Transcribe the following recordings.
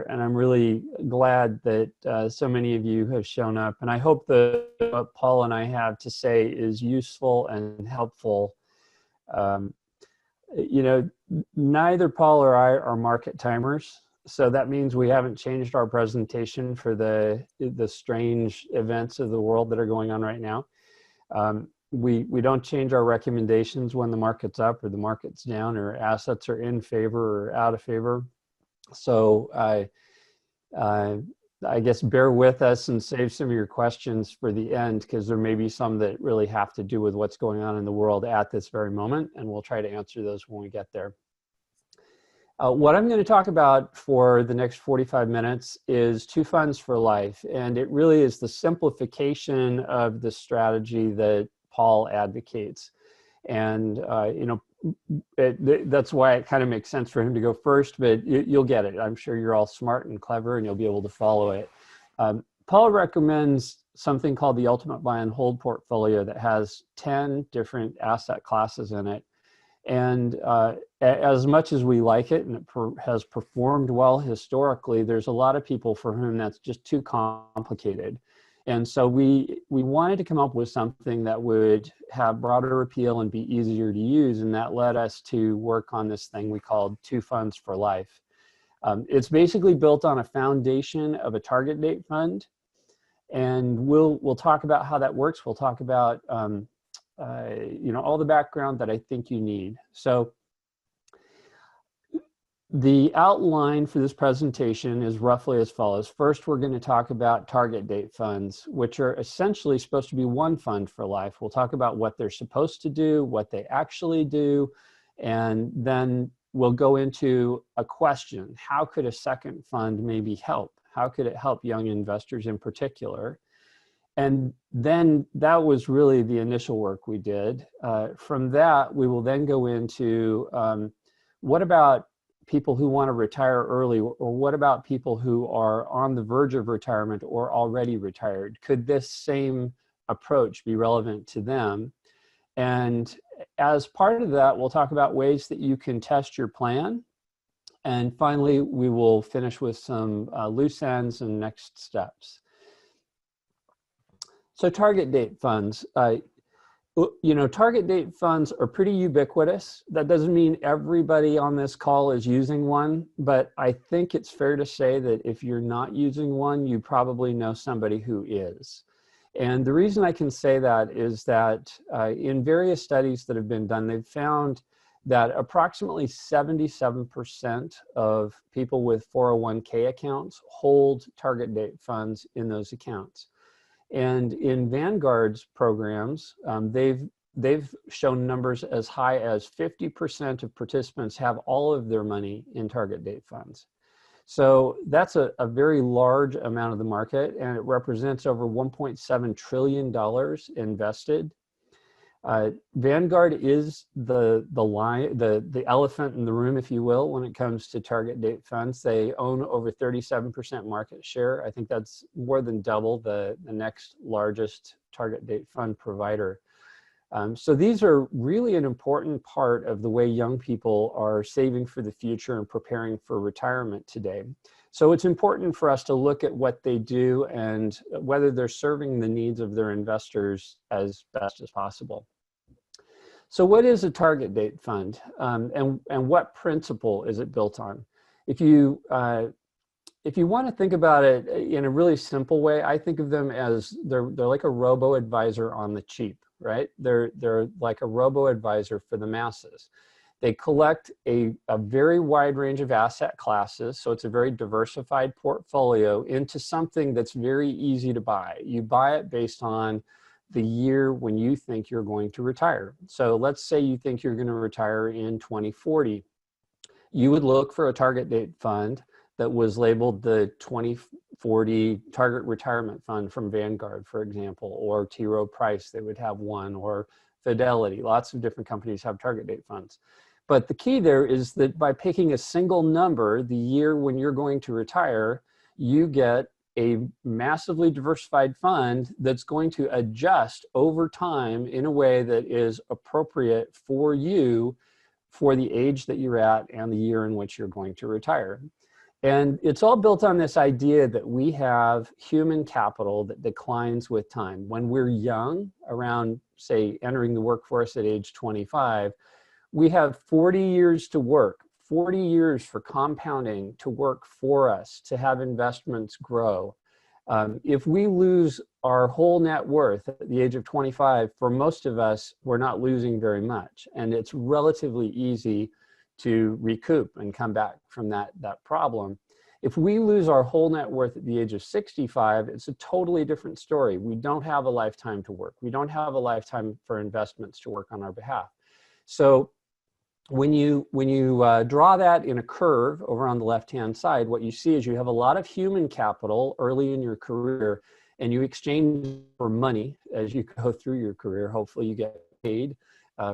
and I'm really glad that so many of you have shown up. And I hope that what Paul and I have to say is useful and helpful. You know, neither Paul or I are market timers, so that means we haven't changed our presentation for the strange events of the world that are going on right now. We don't change our recommendations when the market's up or the market's down or assets are in favor or out of favor. So I guess bear with us and save some of your questions for the end, because there may be some that really have to do with what's going on in the world at this very moment, and we'll try to answer those when we get there. What I'm going to talk about for the next 45 minutes is 2 funds for life, and it really is the simplification of the strategy that Paul advocates. And you know, that's why it kind of makes sense for him to go first, but you'll get it. I'm sure you're all smart and clever and you'll be able to follow it. Paul recommends something called the Ultimate Buy and Hold portfolio that has 10 different asset classes in it. And as much as we like it and it has performed well historically, there's a lot of people for whom that's just too complicated. And so we wanted to come up with something that would have broader appeal and be easier to use, and that led us to work on this thing we called 2 funds for life. It's basically built on a foundation of a target date fund, and we'll talk about how that works. We'll talk about you know, all the background that I think you need. So the outline for this presentation is roughly as follows. First, we're going to talk about target date funds, which are essentially supposed to be 1 fund for life. We'll talk about what they're supposed to do, what they actually do, and then we'll go into a question. How could a second fund maybe help? How could it help young investors in particular? And then that was really the initial work we did. From that, we will then go into what about people who want to retire early, or what about people who are on the verge of retirement or already retired? Could this same approach be relevant to them? And as part of that, we'll talk about ways that you can test your plan. And finally, we will finish with some loose ends and next steps. So target date funds. You know, target date funds are pretty ubiquitous. That doesn't mean everybody on this call is using one, but I think it's fair to say that if you're not using one, you probably know somebody who is. And the reason I can say that is that in various studies that have been done, they've found that approximately 77% of people with 401k accounts hold target date funds in those accounts. And in Vanguard's programs, they've shown numbers as high as 50% of participants have all of their money in target date funds. So that's a very large amount of the market, and it represents over $1.7 trillion invested. Vanguard is the elephant in the room, if you will, when it comes to target date funds. They own over 37% market share. I think that's more than double the next largest target date fund provider. So these are really an important part of the way young people are saving for the future and preparing for retirement today. So it's important for us to look at what they do and whether they're serving the needs of their investors as best as possible. So what is a target date fund, and what principle is it built on? If you want to think about it in a really simple way, I think of them as they're like a robo-advisor on the cheap, right? They're like a robo-advisor for the masses. They collect a very wide range of asset classes, so it's a very diversified portfolio into something that's very easy to buy. You buy it based on the year when you think you're going to retire. So let's say you think you're going to retire in 2040. You would look for a target date fund that was labeled the 2040 Target Retirement Fund from Vanguard, for example, or T. Rowe Price, they would have one, or Fidelity. Lots of different companies have target date funds. But the key there is that by picking a single number, the year when you're going to retire, you get a massively diversified fund that's going to adjust over time in a way that is appropriate for you for the age that you're at and the year in which you're going to retire. And it's all built on this idea that we have human capital that declines with time. When we're young, around, say, entering the workforce at age 25, we have 40 years to work, 40 years for compounding to work for us, to have investments grow. If we lose our whole net worth at the age of 25, for most of us, we're not losing very much. And it's relatively easy to recoup and come back from that problem. If we lose our whole net worth at the age of 65, it's a totally different story. We don't have a lifetime to work. We don't have a lifetime for investments to work on our behalf. So when you draw that in a curve over on the left-hand side, what you see is you have a lot of human capital early in your career, and you exchange for money as you go through your career. Hopefully you get paid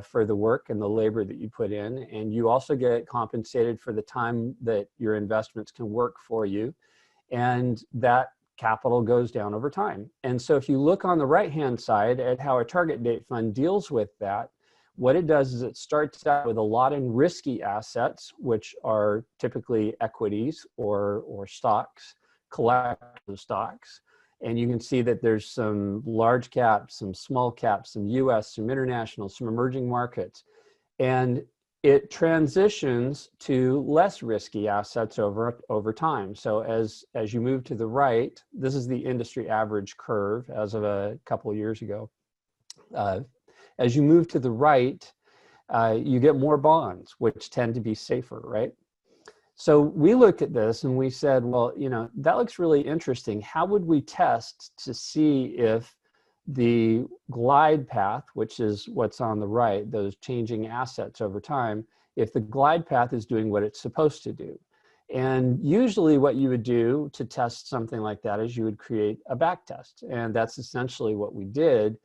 for the work and the labor that you put in, and you also get compensated for the time that your investments can work for you, and that capital goes down over time. And so if you look on the right-hand side at how a target date fund deals with that, what it does is it starts out with a lot in risky assets, which are typically equities or stocks, collective stocks. And you can see that there's some large caps, some small caps, some US, some international, some emerging markets. And it transitions to less risky assets over time. So as you move to the right, this is the industry average curve as of a couple of years ago. As you move to the right, you get more bonds, which tend to be safer, right? So we looked at this and we said, well, you know, that looks really interesting. How would we test to see if the glide path, which is what's on the right, those changing assets over time, if the glide path is doing what it's supposed to do? And usually what you would do to test something like that is you would create a back test. And that's essentially what we did.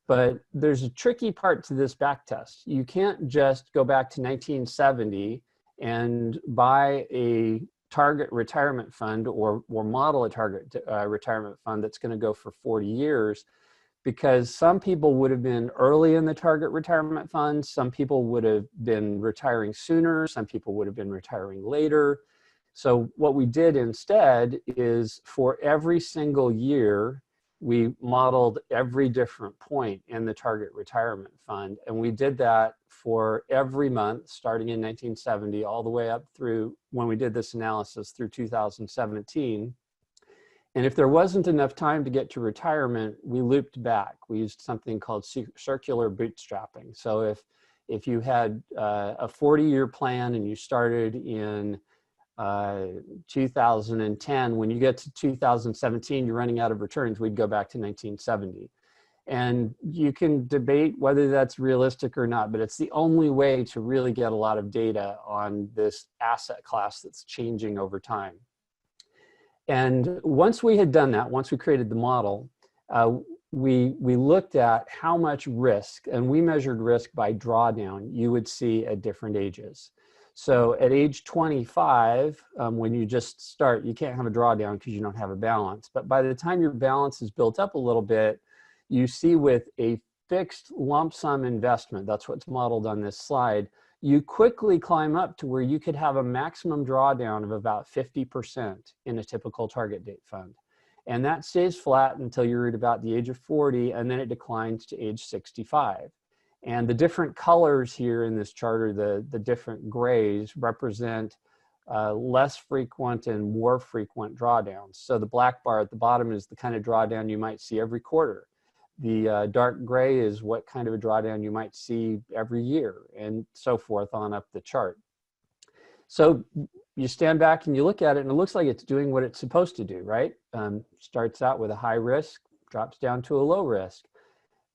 But there's a tricky part to this back test. You can't just go back to 1970 and buy a target retirement fund or model a target retirement fund that's going to go for 40 years, because some people would have been early in the target retirement fund, some people would have been retiring sooner, some people would have been retiring later. So what we did instead is for every single year, we modeled every different point in the target retirement fund. And we did that for every month, starting in 1970, all the way up through when we did this analysis through 2017. And if there wasn't enough time to get to retirement, we looped back. We used something called circular bootstrapping. So if you had a 40-year plan and you started in 2010, when you get to 2017, you're running out of returns, we'd go back to 1970. And you can debate whether that's realistic or not, but it's the only way to really get a lot of data on this asset class that's changing over time. And once we had done that, once we created the model, we looked at how much risk, and we measured risk by drawdown you would see at different ages. So at age 25, when you just start, you can't have a drawdown because you don't have a balance. But by the time your balance is built up a little bit, you see with a fixed lump sum investment, that's what's modeled on this slide, you quickly climb up to where you could have a maximum drawdown of about 50% in a typical target date fund. And that stays flat until you're at about the age of 40, and then it declines to age 65. And the different colors here in this chart, or the different grays, represent less frequent and more frequent drawdowns. So the black bar at the bottom is the kind of drawdown you might see every quarter. The dark gray is what kind of a drawdown you might see every year, and so forth on up the chart. So you stand back and you look at it, and it looks like it's doing what it's supposed to do, right? Starts out with a high risk, drops down to a low risk.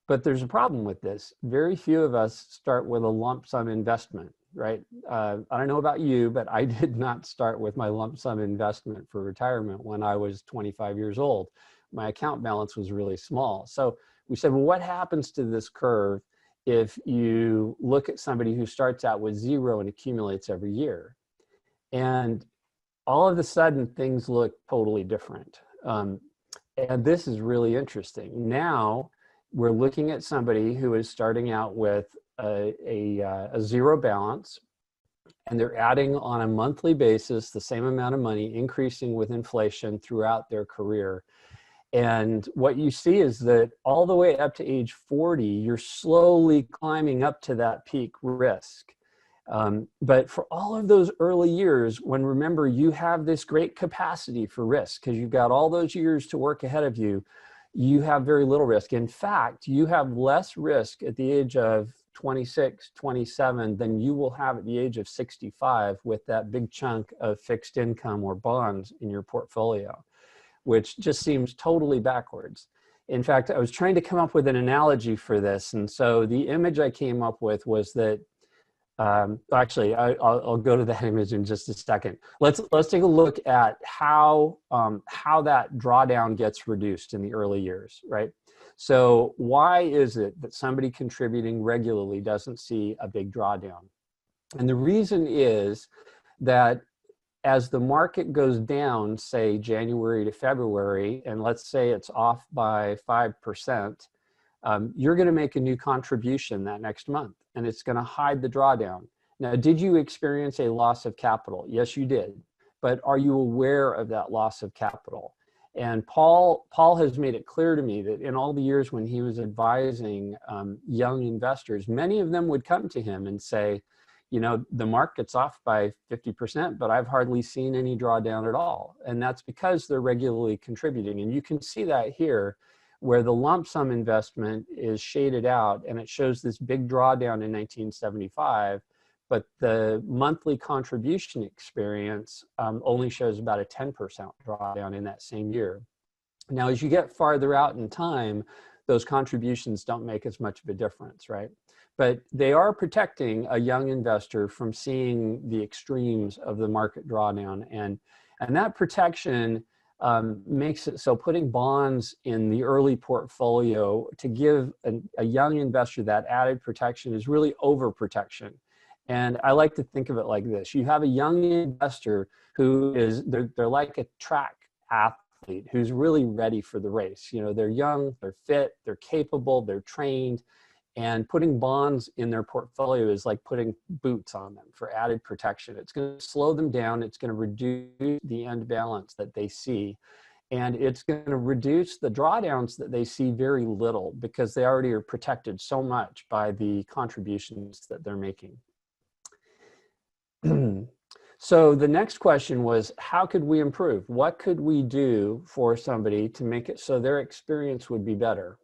But there's a problem with this. Very few of us start with a lump sum investment, right? I don't know about you, but I did not start with my lump sum investment for retirement when I was 25 years old. My account balance was really small. So we said, well, what happens to this curve if you look at somebody who starts out with zero and accumulates every year? And all of a sudden, things look totally different. And this is really interesting. Now, we're looking at somebody who is starting out with a zero balance, and they're adding on a monthly basis the same amount of money, increasing with inflation throughout their career. And what you see is that all the way up to age 40, you're slowly climbing up to that peak risk. But for all of those early years, when remember, you have this great capacity for risk because you've got all those years to work ahead of you, you have very little risk. In fact, you have less risk at the age of 26, 27 than you will have at the age of 65 with that big chunk of fixed income or bonds in your portfolio, which just seems totally backwards. In fact, I was trying to come up with an analogy for this. And so the image I came up with was that, actually, I'll go to that image in just a second. Let's take a look at how that drawdown gets reduced in the early years, right? So why is it that somebody contributing regularly doesn't see a big drawdown? And the reason is that as the market goes down, say January to February, and let's say it's off by 5%, you're going to make a new contribution that next month, and it's going to hide the drawdown. Now, did you experience a loss of capital? Yes, you did. But are you aware of that loss of capital? And Paul has made it clear to me that in all the years when he was advising young investors, many of them would come to him and say, you know, the market's off by 50%, but I've hardly seen any drawdown at all. And that's because they're regularly contributing. And you can see that here, where the lump sum investment is shaded out and it shows this big drawdown in 1975, but the monthly contribution experience only shows about a 10% drawdown in that same year. Now, as you get farther out in time, those contributions don't make as much of a difference, right? But they are protecting a young investor from seeing the extremes of the market drawdown. And that protection makes it so putting bonds in the early portfolio to give a young investor that added protection is really overprotection. And I like to think of it like this. You have a young investor who is, they're like a track athlete who's really ready for the race. You know, they're young, they're fit, they're capable, they're trained. And putting bonds in their portfolio is like putting boots on them for added protection. It's going to slow them down. It's going to reduce the end balance that they see. And it's going to reduce the drawdowns that they see very little because they already are protected so much by the contributions that they're making. So the next question was, how could we improve? What could we do for somebody to make it so their experience would be better?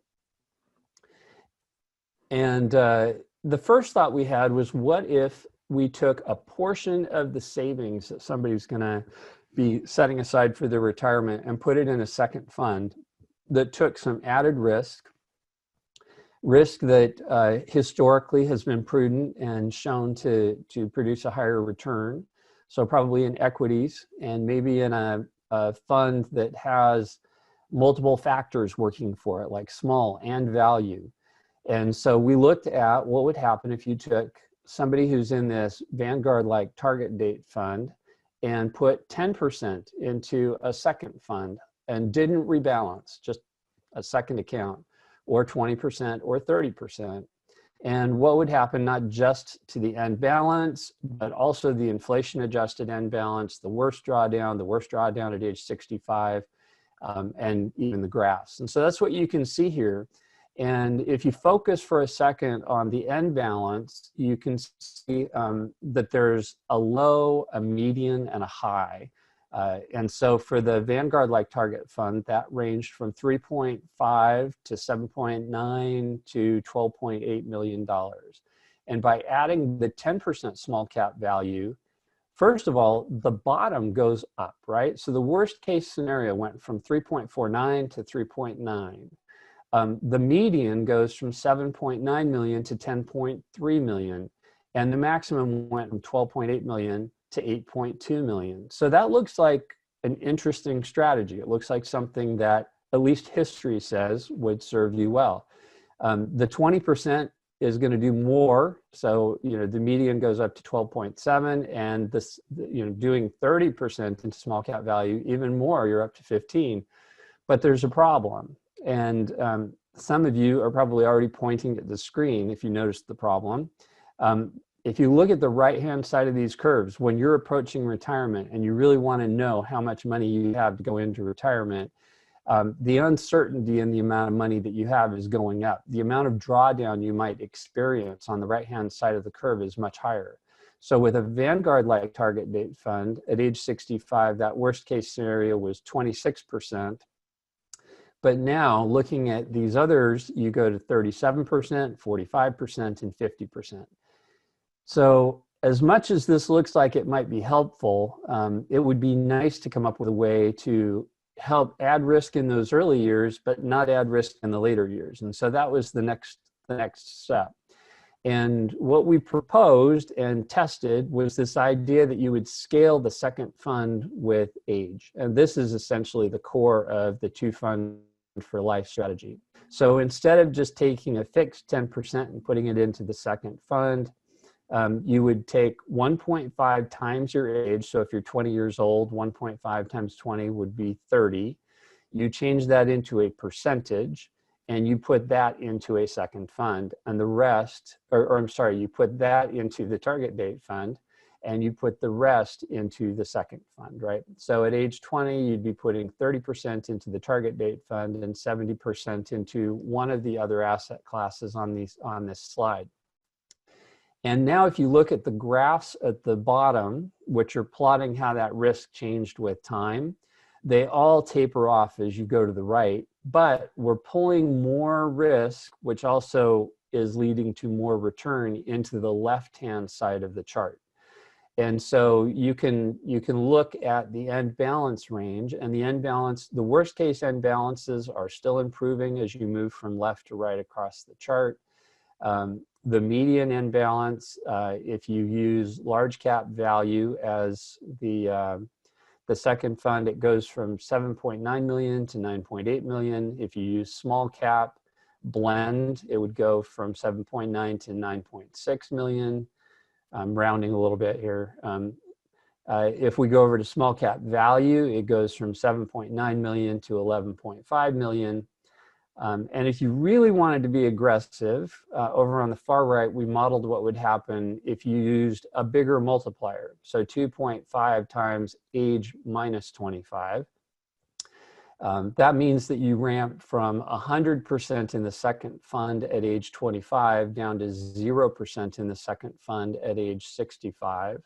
And the first thought we had was, what if we took a portion of the savings that somebody's going to be setting aside for their retirement and put it in a second fund that took some added risk that historically has been prudent and shown to produce a higher return. So probably in equities and maybe in a fund that has multiple factors working for it, like small and value. And so we looked at what would happen if you took somebody who's in this Vanguard-like target date fund and put 10% into a second fund and didn't rebalance, just a second account, or 20% or 30%. And what would happen not just to the end balance, but also the inflation-adjusted end balance, the worst drawdown at age 65, and even the graphs. And so that's what you can see here. And if you focus for a second on the end balance, you can see that there's a low, a median, and a high. And so for the Vanguard-like target fund, that ranged from 3.5 to 7.9 to $12.8 million. And by adding the 10% small cap value, first of all, the bottom goes up, right? So the worst case scenario went from 3.49 to 3.9. The median goes from 7.9 million to 10.3 million, and the maximum went from 12.8 million to 8.2 million. So that looks like an interesting strategy. It looks like something that at least history says would serve you well. The 20% is going to do more. So, you know, the median goes up to 12.7, and this, you know, doing 30% into small cap value, even more, you're up to 15. But there's a problem. And some of you are probably already pointing at the screen if you noticed the problem. if you look at the right-hand side of these curves, when you're approaching retirement and you really want to know how much money you have to go into retirement, the uncertainty in the amount of money that you have is going up. The amount of drawdown you might experience on the right-hand side of the curve is much higher. So with a Vanguard-like target date fund at age 65, that worst case scenario was 26%. But now looking at these others, you go to 37%, 45%, and 50%. So as much as this looks like it might be helpful, it would be nice to come up with a way to help add risk in those early years, but not add risk in the later years. And so that was the next step. And what we proposed and tested was this idea that you would scale the second fund with age. And this is essentially the core of the two fund for life strategy. So instead of just taking a fixed 10% and putting it into the second fund, you would take 1.5 times your age. So if you're 20 years old, 1.5 times 20 would be 30. You change that into a percentage and you put that into a second fund, and the rest, or I'm sorry, you put that into the target date fund and you put the rest into the second fund, right? So at age 20, you'd be putting 30% into the target date fund and 70% into one of the other asset classes on this slide. And now if you look at the graphs at the bottom, which are plotting how that risk changed with time, they all taper off as you go to the right, but we're pulling more risk, which also is leading to more return into the left-hand side of the chart. And so you can look at the end balance range, and the end balance, the worst case end balances are still improving as you move from left to right across the chart. The median end balance, if you use large cap value as the second fund, it goes from 7.9 million to 9.8 million. If you use small cap blend, it would go from 7.9 to 9.6 million. I'm rounding a little bit here. If we go over to small cap value, it goes from 7.9 million to 11.5 million. And if you really wanted to be aggressive, over on the far right, we modeled what would happen if you used a bigger multiplier. So 2.5 times age minus 25. That means that you ramp from 100% in the second fund at age 25 down to 0% in the second fund at age 65.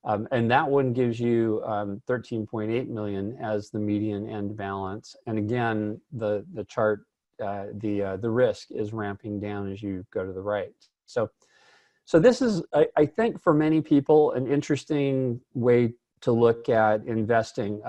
And that one gives you 13.8 million as the median end balance. And again, the chart, the risk is ramping down as you go to the right. So this is, I think, for many people, an interesting way to look at investing.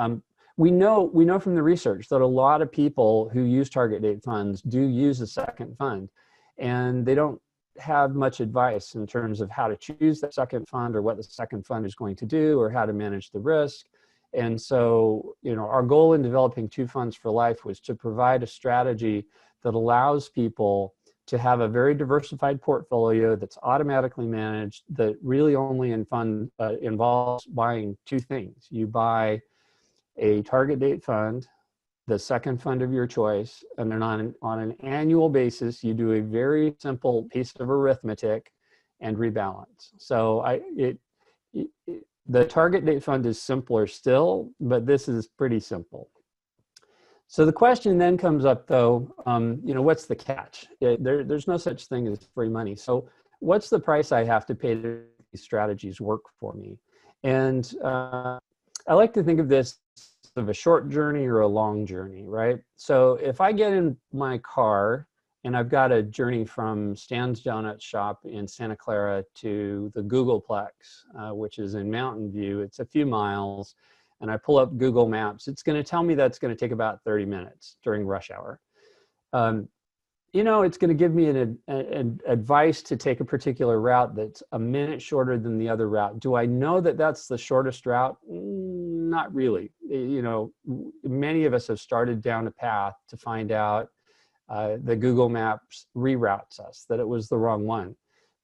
We know from the research that a lot of people who use target date funds do use a second fund, and they don't have much advice in terms of how to choose that second fund or what the second fund is going to do or how to manage the risk. And so, our goal in developing two funds for life was to provide a strategy that allows people to have a very diversified portfolio that's automatically managed, that really only involves buying two things. You buy a target date fund, the second fund of your choice, and then on an annual basis, you do a very simple piece of arithmetic and rebalance. So the target date fund is simpler still, but this is pretty simple. So the question then comes up though, what's the catch? There's no such thing as free money. So what's the price I have to pay to these strategies work for me? And I like to think of this of a short journey or a long journey, right? So if I get in my car and I've got a journey from Stan's Donut Shop in Santa Clara to the Googleplex, which is in Mountain View, it's a few miles, and I pull up Google Maps, it's going to tell me that's going to take about 30 minutes during rush hour. It's going to give me an advice to take a particular route that's a minute shorter than the other route. Do I know that that's the shortest route? Not really. Many of us have started down a path to find out that Google Maps reroutes us, that it was the wrong one.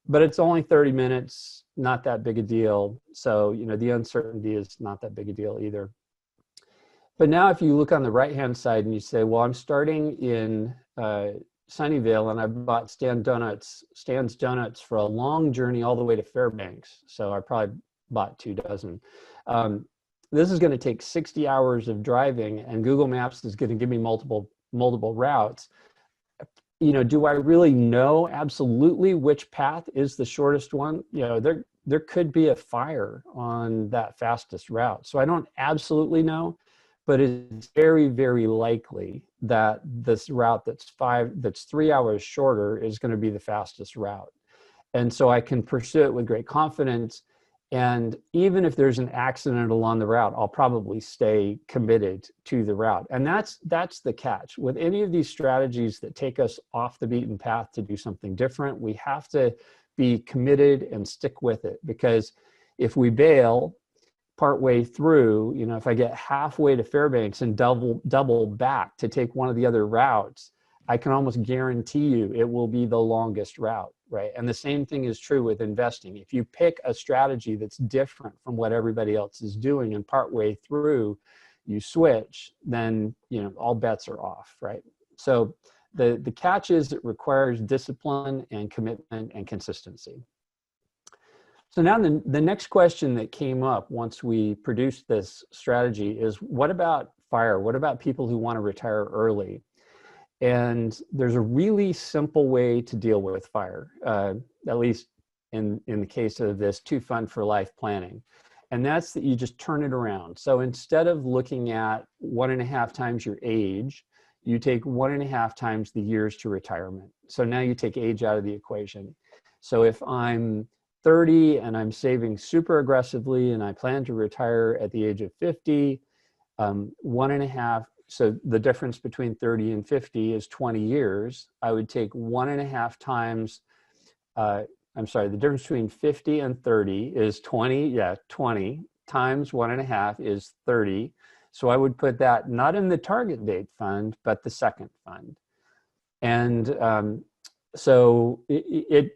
But it's only 30 minutes, not that big a deal. So, the uncertainty is not that big a deal either. But now if you look on the right-hand side and you say, well, I'm starting in Sunnyvale, and I bought Stan's Donuts for a long journey all the way to Fairbanks. So I probably bought 2 dozen. This is going to take 60 hours of driving, and Google Maps is going to give me multiple routes. Do I really know absolutely which path is the shortest one? There could be a fire on that fastest route. So I don't absolutely know, but it's very, very likely that this route that's 3 hours shorter is going to be the fastest route. And so I can pursue it with great confidence. And even if there's an accident along the route, I'll probably stay committed to the route. And that's the catch. With any of these strategies that take us off the beaten path to do something different, we have to be committed and stick with it. Because if we bail partway through, if I get halfway to Fairbanks and double back to take one of the other routes, I can almost guarantee you it will be the longest route, right? And the same thing is true with investing. If you pick a strategy that's different from what everybody else is doing and partway through you switch, then all bets are off, right? So the catch is it requires discipline and commitment and consistency. So now the next question that came up once we produced this strategy is, what about FIRE? What about people who want to retire early? And there's a really simple way to deal with FIRE, at least in the case of this 2 fund for life planning. And that's that you just turn it around. So instead of looking at 1.5 times your age, you take 1.5 times the years to retirement. So now you take age out of the equation. So if I'm 30 and I'm saving super aggressively and I plan to retire at the age of 50, 1.5, so the difference between 30 and 50 is 20 years. I would take 1.5 times, the difference between 50 and 30 is 20, 20 times 1.5 is 30. So I would put that not in the target date fund, but the second fund. And so it's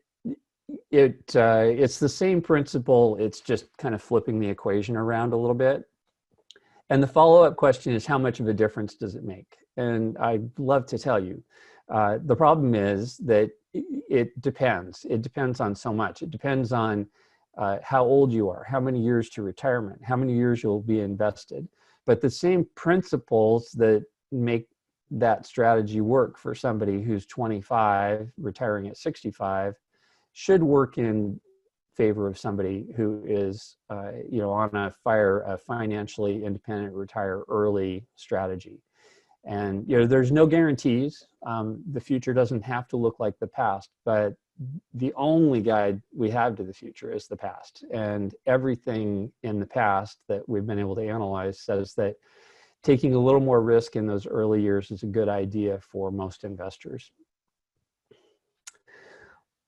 the same principle. It's just kind of flipping the equation around a little bit. And the follow-up question is, how much of a difference does it make? And I'd love to tell you. The problem is that it depends. It depends on so much. It depends on how old you are, how many years to retirement, how many years you'll be invested. But the same principles that make that strategy work for somebody who's 25, retiring at 65, should work in favor of somebody who is, on a financially independent, retire early strategy. And, there's no guarantees. The future doesn't have to look like the past, but the only guide we have to the future is the past. And everything in the past that we've been able to analyze says that taking a little more risk in those early years is a good idea for most investors.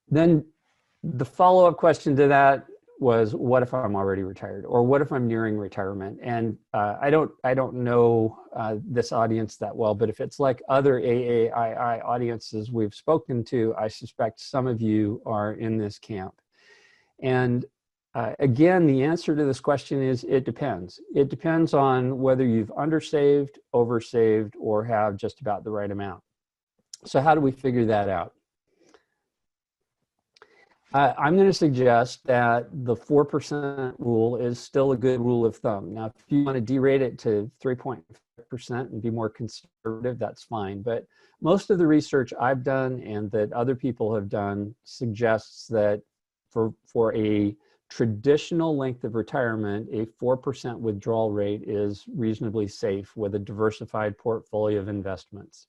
Then the follow-up question to that was, what if I'm already retired, or what if I'm nearing retirement? And I don't know this audience that well, but if it's like other AAII audiences we've spoken to, I suspect some of you are in this camp. And again, the answer to this question is, it depends. It depends on whether you've undersaved, oversaved, or have just about the right amount. So how do we figure that out? I'm going to suggest that the 4% rule is still a good rule of thumb. Now, if you want to derate it to 3.5% and be more conservative, that's fine. But most of the research I've done and that other people have done suggests that for a traditional length of retirement, a 4% withdrawal rate is reasonably safe with a diversified portfolio of investments.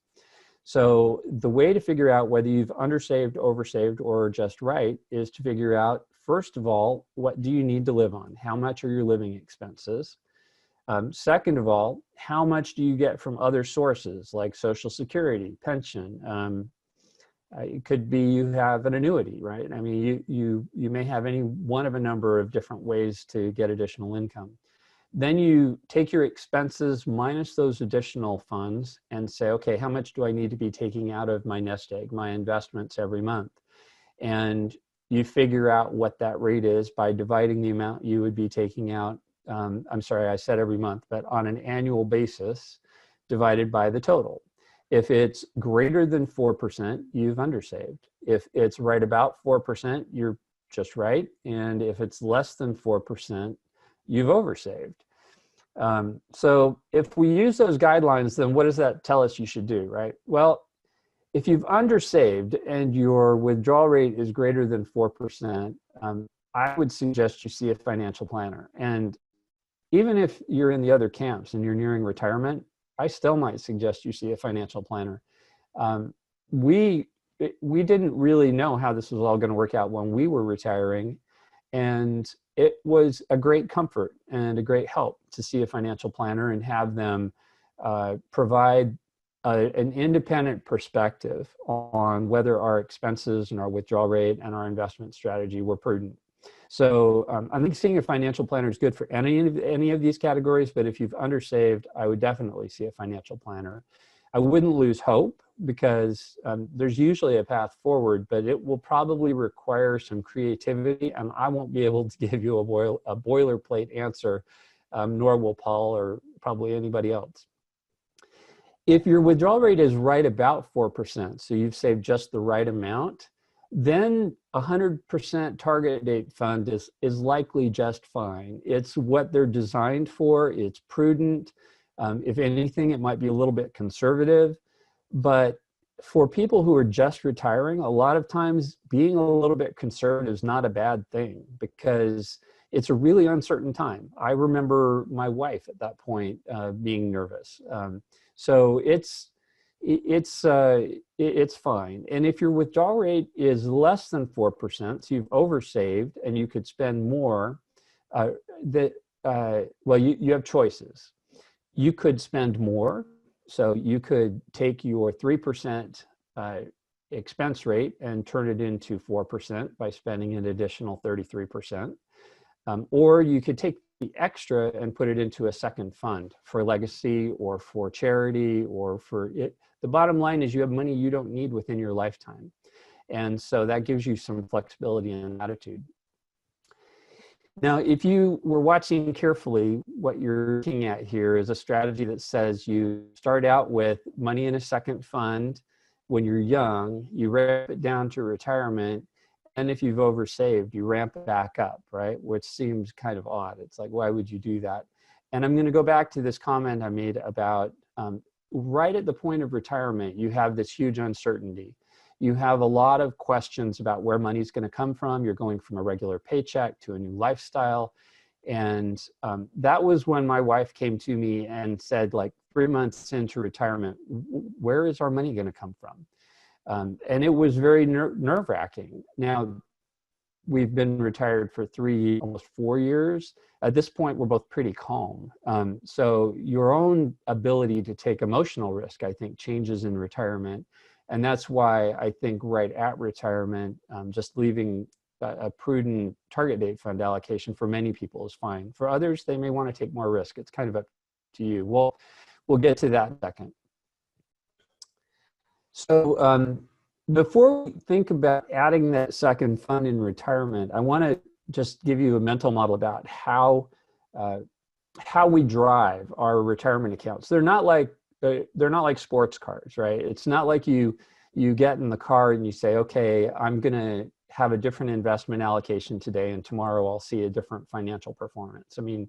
So the way to figure out whether you've undersaved, oversaved, or just right is to figure out, first of all, what do you need to live on? How much are your living expenses? Second of all, how much do you get from other sources like Social Security, pension? It could be you have an annuity, right? I mean, you may have any one of a number of different ways to get additional income. Then you take your expenses minus those additional funds and say, okay, how much do I need to be taking out of my nest egg, my investments every month? And you figure out what that rate is by dividing the amount you would be taking out. I'm sorry, I said every month, but on an annual basis divided by the total. If it's greater than 4%, you've undersaved. If it's right about 4%, you're just right. And if it's less than 4%, you've oversaved. So if we use those guidelines, then what does that tell us you should do, right? Well, if you've undersaved and your withdrawal rate is greater than 4%, I would suggest you see a financial planner. And even if you're in the other camps and you're nearing retirement, I still might suggest you see a financial planner. We didn't really know how this was all going to work out when we were retiring. And it was a great comfort and a great help to see a financial planner and have them provide an independent perspective on whether our expenses and our withdrawal rate and our investment strategy were prudent. So I think seeing a financial planner is good for any of these categories, but if you've undersaved, I would definitely see a financial planner. I wouldn't lose hope because there's usually a path forward, but it will probably require some creativity, and I won't be able to give you a boilerplate answer, nor will Paul or probably anybody else. If your withdrawal rate is right about 4%, so you've saved just the right amount, then 100% target date fund is likely just fine. It's what they're designed for. It's prudent. If anything, it might be a little bit conservative. But for people who are just retiring, a lot of times being a little bit conservative is not a bad thing because it's a really uncertain time. I remember my wife at that point being nervous. So it's fine. And if your withdrawal rate is less than 4%, so you've oversaved and you could spend more, well, you have choices. You could spend more. So you could take your 3% expense rate and turn it into 4% by spending an additional 33%. Or you could take the extra and put it into a second fund for legacy or for charity or for it. The bottom line is you have money you don't need within your lifetime. And so that gives you some flexibility and latitude. Now, if you were watching carefully, what you're looking at here is a strategy that says you start out with money in a second fund when you're young, you ramp it down to retirement, and if you've oversaved, you ramp it back up, right? Which seems kind of odd. It's like, why would you do that? And I'm going to go back to this comment I made about right at the point of retirement, you have this huge uncertainty. You have a lot of questions about where money's going to come from. You're going from a regular paycheck to a new lifestyle. And that was when my wife came to me and said, like 3 months into retirement, where is our money going to come from? And it was very nerve-wracking. Now, we've been retired for almost 4 years. At this point, we're both pretty calm. So your own ability to take emotional risk, I think, changes in retirement. And that's why I think right at retirement, just leaving a prudent target date fund allocation for many people is fine. For others, they may want to take more risk. It's kind of up to you. We'll get to that in a second. So before we think about adding that second fund in retirement, I want to just give you a mental model about how we drive our retirement accounts. They're not like sports cars, right? It's not like you get in the car and you say, okay, I'm going to have a different investment allocation today and tomorrow I'll see a different financial performance. I mean,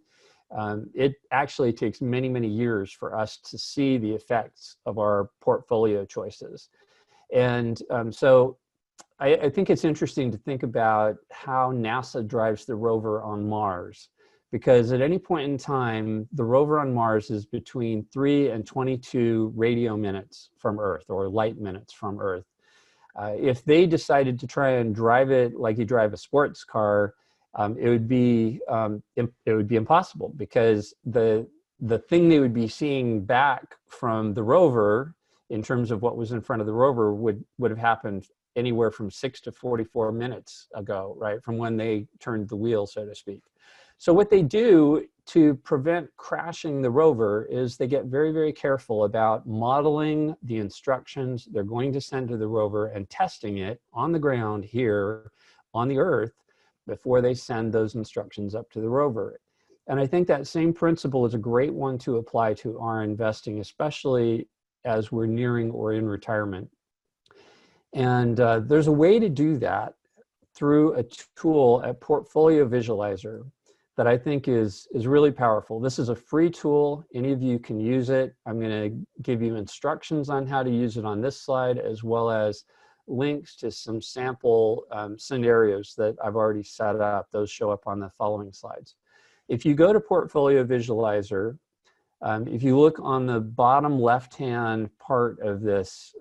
it actually takes many, many years for us to see the effects of our portfolio choices. And so I think it's interesting to think about how NASA drives the rover on Mars, because at any point in time, the rover on Mars is between 3 and 22 radio minutes from Earth, or light minutes from Earth. If they decided to try and drive it like you drive a sports car, it would be impossible, because the thing they would be seeing back from the rover in terms of what was in front of the rover would have happened anywhere from 6 to 44 minutes ago, right? From when they turned the wheel, so to speak. So what they do to prevent crashing the rover is they get very, very careful about modeling the instructions they're going to send to the rover and testing it on the ground here on the Earth before they send those instructions up to the rover. And I think that same principle is a great one to apply to our investing, especially as we're nearing or in retirement. And there's a way to do that through a tool at Portfolio Visualizer that I think is really powerful. This is a free tool. Any of you can use it. I'm going to give you instructions on how to use it on this slide, as well as links to some sample scenarios that I've already set up. Those show up on the following slides. If you go to Portfolio Visualizer, if you look on the bottom left-hand part of this,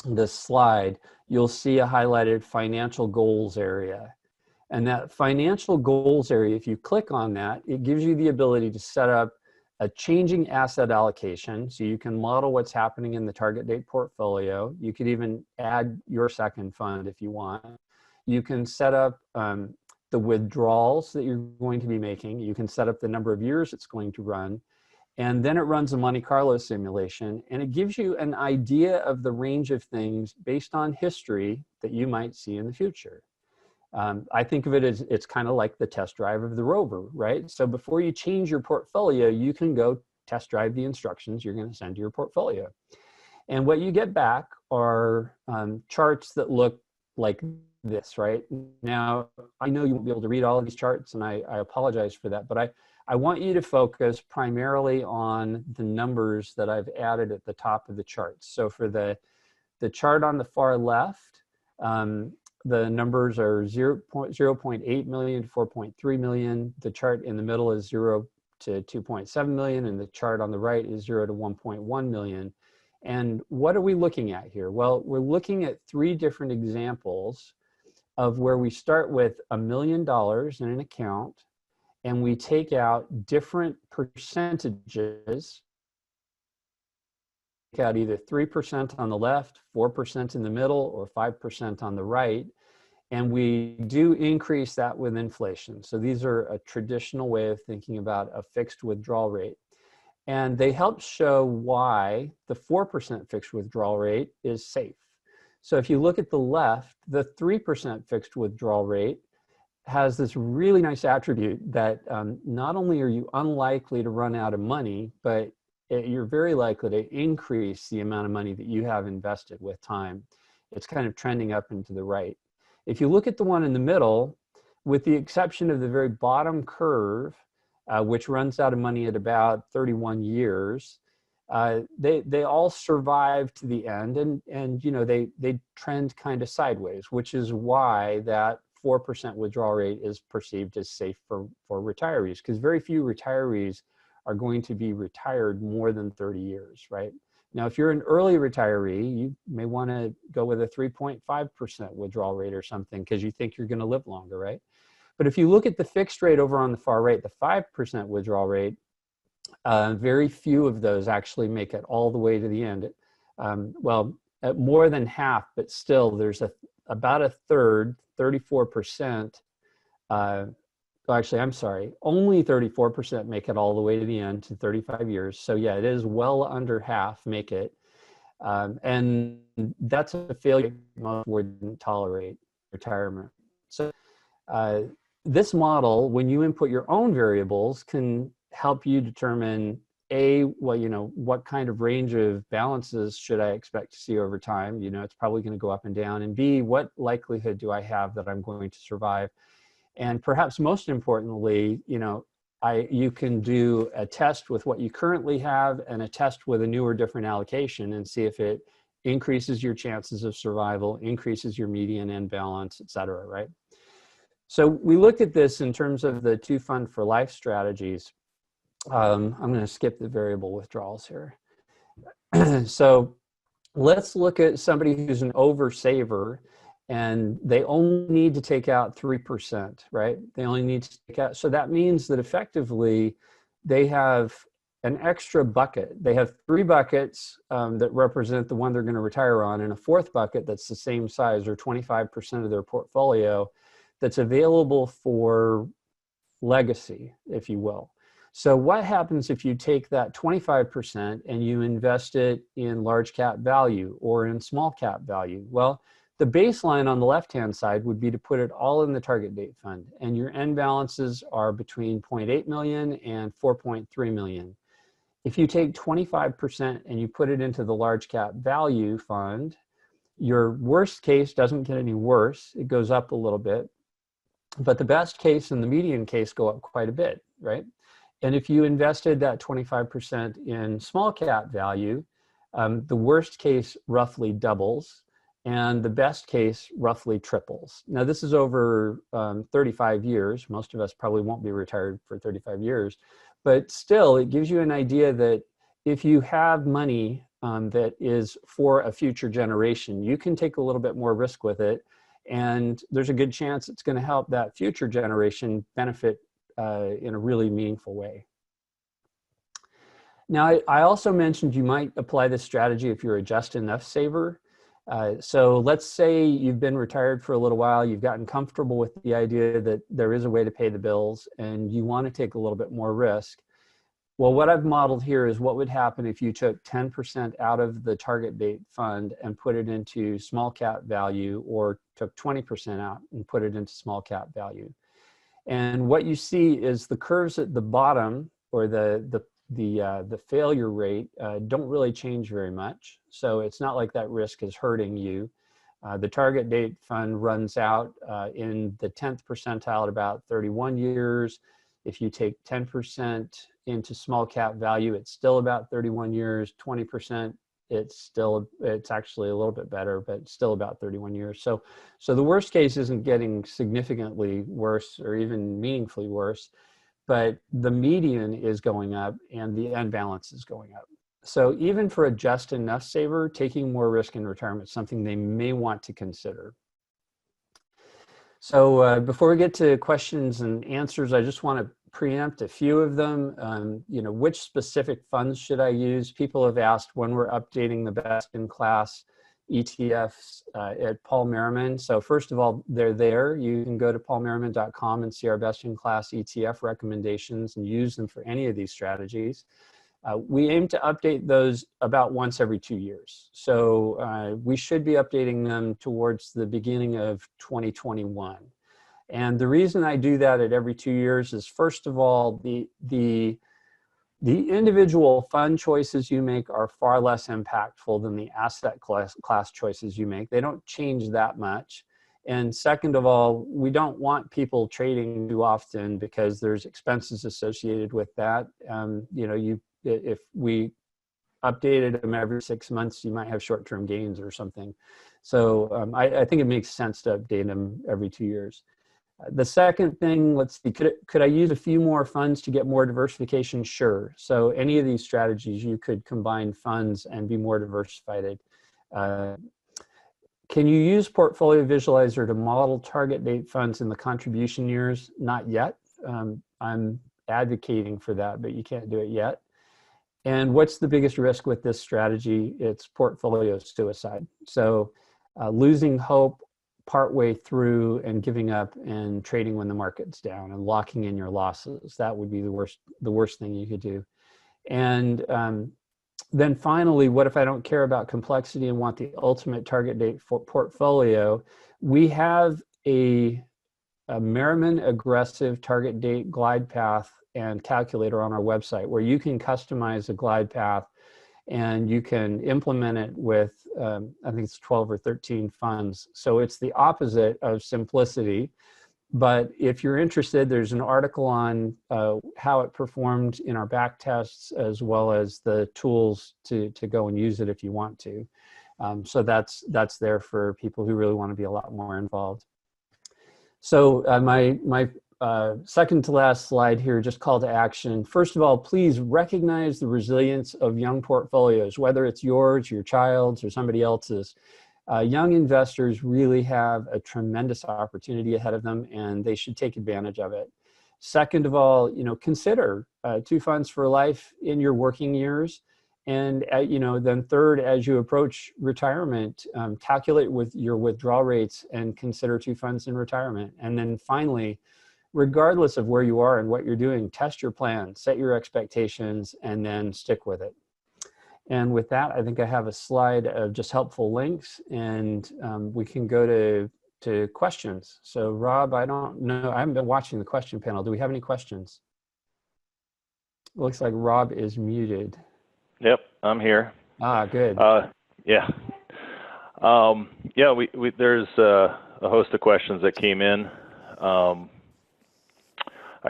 this slide, you'll see a highlighted financial goals area. And that financial goals area, if you click on that, it gives you the ability to set up a changing asset allocation. So you can model what's happening in the target date portfolio. You could even add your second fund if you want. You can set up the withdrawals that you're going to be making. You can set up the number of years it's going to run. And then it runs a Monte Carlo simulation, and it gives you an idea of the range of things based on history that you might see in the future. I think of it as it's kind of like the test drive of the rover, right? So before you change your portfolio, you can go test drive the instructions you're going to send to your portfolio. And what you get back are charts that look like this, right? Now, I know you won't be able to read all of these charts, and I apologize for that, but I want you to focus primarily on the numbers that I've added at the top of the charts. So for the chart on the far left, the numbers are 0.8 million to 4.3 million. The chart in the middle is 0 to 2.7 million, and the chart on the right is 0 to 1.1 million. And what are we looking at here? Well, we're looking at 3 different examples of where we start with $1 million in an account, and we take out different percentages, take out either 3% on the left, 4% in the middle, or 5% on the right, and we do increase that with inflation. So these are a traditional way of thinking about a fixed withdrawal rate. And they help show why the 4% fixed withdrawal rate is safe. So if you look at the left, the 3% fixed withdrawal rate has this really nice attribute that not only are you unlikely to run out of money, but you're very likely to increase the amount of money that you have invested with time. It's kind of trending up and to the right. If you look at the one in the middle, with the exception of the very bottom curve, which runs out of money at about 31 years, they all survive to the end, and you know, they trend kind of sideways, which is why that 4% withdrawal rate is perceived as safe for retirees, because very few retirees are going to be retired more than 30 years, right? Now, if you're an early retiree, you may want to go with a 3.5% withdrawal rate or something because you think you're going to live longer, right? But if you look at the fixed rate over on the far right, the 5% withdrawal rate, very few of those actually make it all the way to the end. Well, at more than half, but still there's about a third, 34%, actually, I'm sorry, only 34% make it all the way to the end to 35 years. So yeah, it is well under half make it. And that's a failure most wouldn't tolerate retirement. So this model, when you input your own variables, can help you determine well, you know, what kind of range of balances should I expect to see over time? You know, it's probably going to go up and down. And B, what likelihood do I have that I'm going to survive? And perhaps most importantly, you know, you can do a test with what you currently have and a test with a new or different allocation and see if it increases your chances of survival, increases your median end balance, et cetera, right? So we looked at this in terms of the 2 fund for life strategies. I'm going to skip the variable withdrawals here. So let's look at somebody who's an oversaver and they only need to take out 3%, right? They only need to take out, so that means that effectively they have an extra bucket. They have 3 buckets that represent the one they're going to retire on, and a 4th bucket that's the same size, or 25% of their portfolio, that's available for legacy, if you will. So what happens if you take that 25% and you invest it in large cap value or in small cap value? Well, the baseline on the left-hand side would be to put it all in the target date fund, and your end balances are between 0.8 million and 4.3 million. If you take 25% and you put it into the large cap value fund, your worst case doesn't get any worse. It goes up a little bit, but the best case and the median case go up quite a bit, right? And if you invested that 25% in small cap value, the worst case roughly doubles and the best case roughly triples. Now this is over 35 years. Most of us probably won't be retired for 35 years, but still it gives you an idea that if you have money that is for a future generation, you can take a little bit more risk with it, and there's a good chance it's going to help that future generation benefit in a really meaningful way. Now, I also mentioned you might apply this strategy if you're a just enough saver. So let's say you've been retired for a little while, you've gotten comfortable with the idea that there is a way to pay the bills, and you want to take a little bit more risk. Well, what I've modeled here is what would happen if you took 10% out of the target date fund and put it into small cap value, or took 20% out and put it into small cap value. And what you see is the curves at the bottom, or the failure rate, don't really change very much. So it's not like that risk is hurting you. The target date fund runs out in the 10th percentile at about 31 years. If you take 10% into small cap value, it's still about 31 years. 20%, it's actually a little bit better, but still about 31 years. So the worst case isn't getting significantly worse or even meaningfully worse, but the median is going up and the end balance is going up. So even for a just enough saver, taking more risk in retirement is something they may want to consider. So before we get to questions and answers, I just want to preempt a few of them. You know, which specific funds should I use? People have asked when we're updating the best in class ETFs at Paul Merriman. So first of all, they're there. You can go to paulmerriman.com and see our best in class ETF recommendations and use them for any of these strategies. We aim to update those about once every 2 years. So we should be updating them towards the beginning of 2021. And the reason I do that at every 2 years is, first of all, the individual fund choices you make are far less impactful than the asset class choices you make. They don't change that much. And second of all, we don't want people trading too often because there's expenses associated with that. You know, if we updated them every 6 months, you might have short-term gains or something. So I think it makes sense to update them every 2 years. The second thing, let's see, could I use a few more funds to get more diversification? Sure. So any of these strategies, you could combine funds and be more diversified. Can you use Portfolio Visualizer to model target date funds in the contribution years? Not yet. I'm advocating for that, but you can't do it yet. And what's the biggest risk with this strategy? It's portfolio suicide. So losing hope partway through and giving up and trading when the market's down and locking in your losses. That would be the worst thing you could do. And then finally, what if I don't care about complexity and want the ultimate target date for portfolio? We have a Merriman aggressive target date glide path and calculator on our website where you can customize a glide path and you can implement it with, I think it's 12 or 13 funds. So it's the opposite of simplicity. But if you're interested, there's an article on how it performed in our back tests, as well as the tools to go and use it if you want to. So that's there for people who really want to be a lot more involved. So my second to last slide here, just call to action. First of all, please recognize the resilience of young portfolios, whether it's yours, your child's, or somebody else's. Young investors really have a tremendous opportunity ahead of them, and they should take advantage of it. Second of all, consider 2 funds for life in your working years. And then third, as you approach retirement, calculate with your withdrawal rates and consider 2 funds in retirement. And then finally, regardless of where you are and what you're doing, test your plan, set your expectations, and then stick with it. And with that, I think I have a slide of just helpful links, and we can go to questions. So Rob, I don't know, I haven't been watching the question panel. Do we have any questions? Looks like Rob is muted. Yep, I'm here. Ah, good. Yeah. Yeah, there's a host of questions that came in. I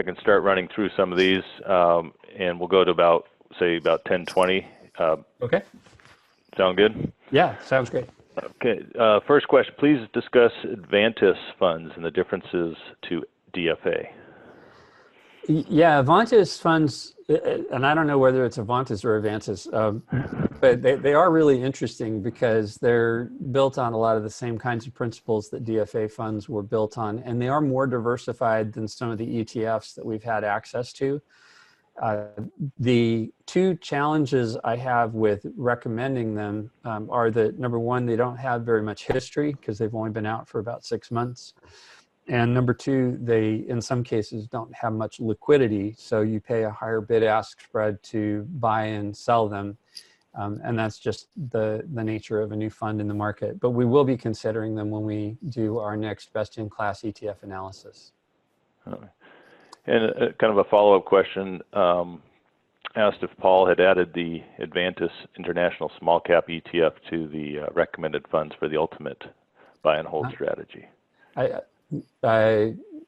can start running through some of these, and we'll go to about 10, 20. Okay. Sound good? Yeah, sounds great. Okay. First question, please discuss Advantis funds and the differences to DFA. Yeah, Avantis funds, and I don't know whether it's Avantis or Avantis, but they are really interesting because they're built on a lot of the same kinds of principles that DFA funds were built on, and they are more diversified than some of the ETFs that we've had access to. The two challenges I have with recommending them are that, number one, they don't have very much history because they've only been out for about 6 months. And number two, they, in some cases, don't have much liquidity, so you pay a higher bid-ask spread to buy and sell them. And that's just the nature of a new fund in the market. But we will be considering them when we do our next best-in-class ETF analysis. And kind of a follow-up question, asked if Paul had added the Advantis International Small Cap ETF to the recommended funds for the ultimate buy and hold strategy.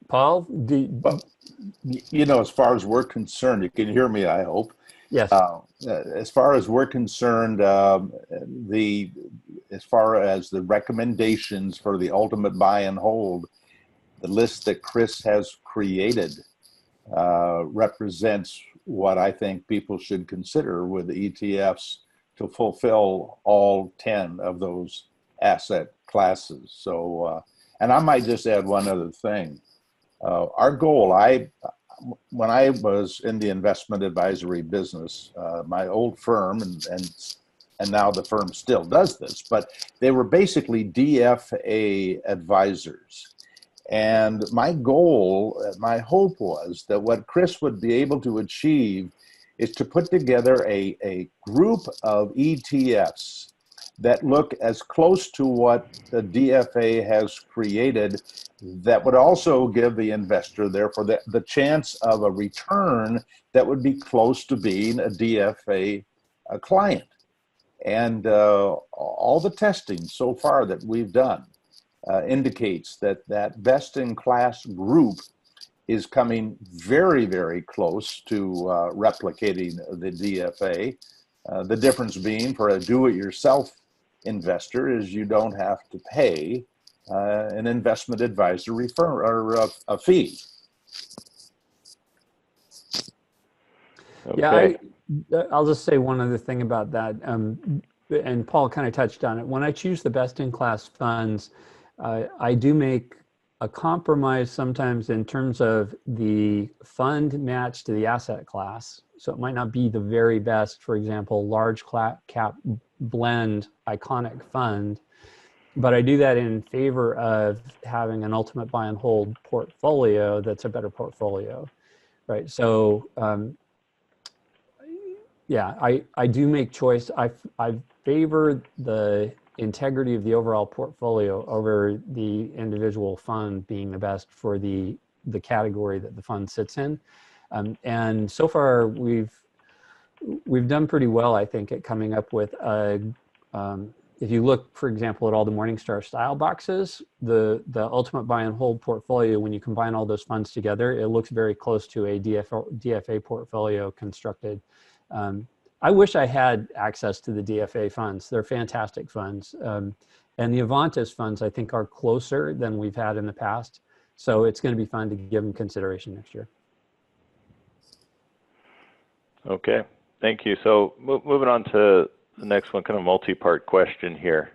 Paul, well, you know, as far as we're concerned, you can hear me, I hope. Yes. As far as we're concerned, as far as the recommendations for the ultimate buy and hold, the list that Chris has created represents what I think people should consider with the ETFs to fulfill all 10 of those asset classes. So, and I might just add one other thing. Our goal, when I was in the investment advisory business, my old firm, and now the firm still does this, but they were basically DFA advisors. And my goal, my hope was that what Chris would be able to achieve is to put together a group of ETFs that look as close to what the DFA has created, that would also give the investor, therefore, the chance of a return that would be close to being a DFA client. And all the testing so far that we've done indicates that best-in-class group is coming very, very close to replicating the DFA. The difference being, for a do-it-yourself investor, is you don't have to pay an investment advisory firm or a fee. Okay. Yeah, I'll just say one other thing about that, and Paul kind of touched on it. When I choose the best-in-class funds, I do make a compromise sometimes in terms of the fund match to the asset class. So it might not be the very best, for example, large cap blend iconic fund, but I do that in favor of having an ultimate buy and hold portfolio that's a better portfolio, right? So yeah, I do make choice. I favor the integrity of the overall portfolio over the individual fund being the best for the category that the fund sits in. And so far we've done pretty well, I think, at coming up with if you look, for example, at all the Morningstar style boxes, the ultimate buy and hold portfolio, when you combine all those funds together, it looks very close to a DFA portfolio constructed. I wish I had access to the DFA funds. They're fantastic funds. And the Avantis funds, I think, are closer than we've had in the past. So it's going to be fun to give them consideration next year. Okay, thank you. So moving on to the next one, kind of multi-part question here.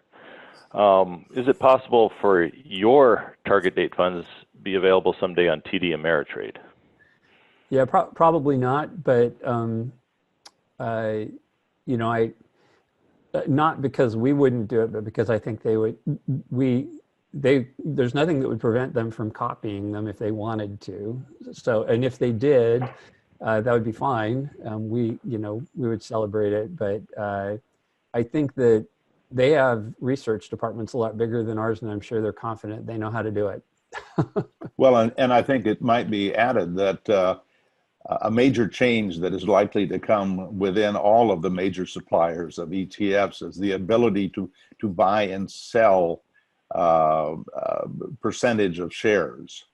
Is it possible for your target date funds be available someday on TD Ameritrade? Yeah, probably not, but you know, not because we wouldn't do it, but because I think they would. There's nothing that would prevent them from copying them if they wanted to. So, and if they did, that would be fine. We would celebrate it, but I think that they have research departments a lot bigger than ours, and I'm sure they're confident they know how to do it. Well, and I think it might be added that a major change that is likely to come within all of the major suppliers of ETFs is the ability to buy and sell percentage of shares.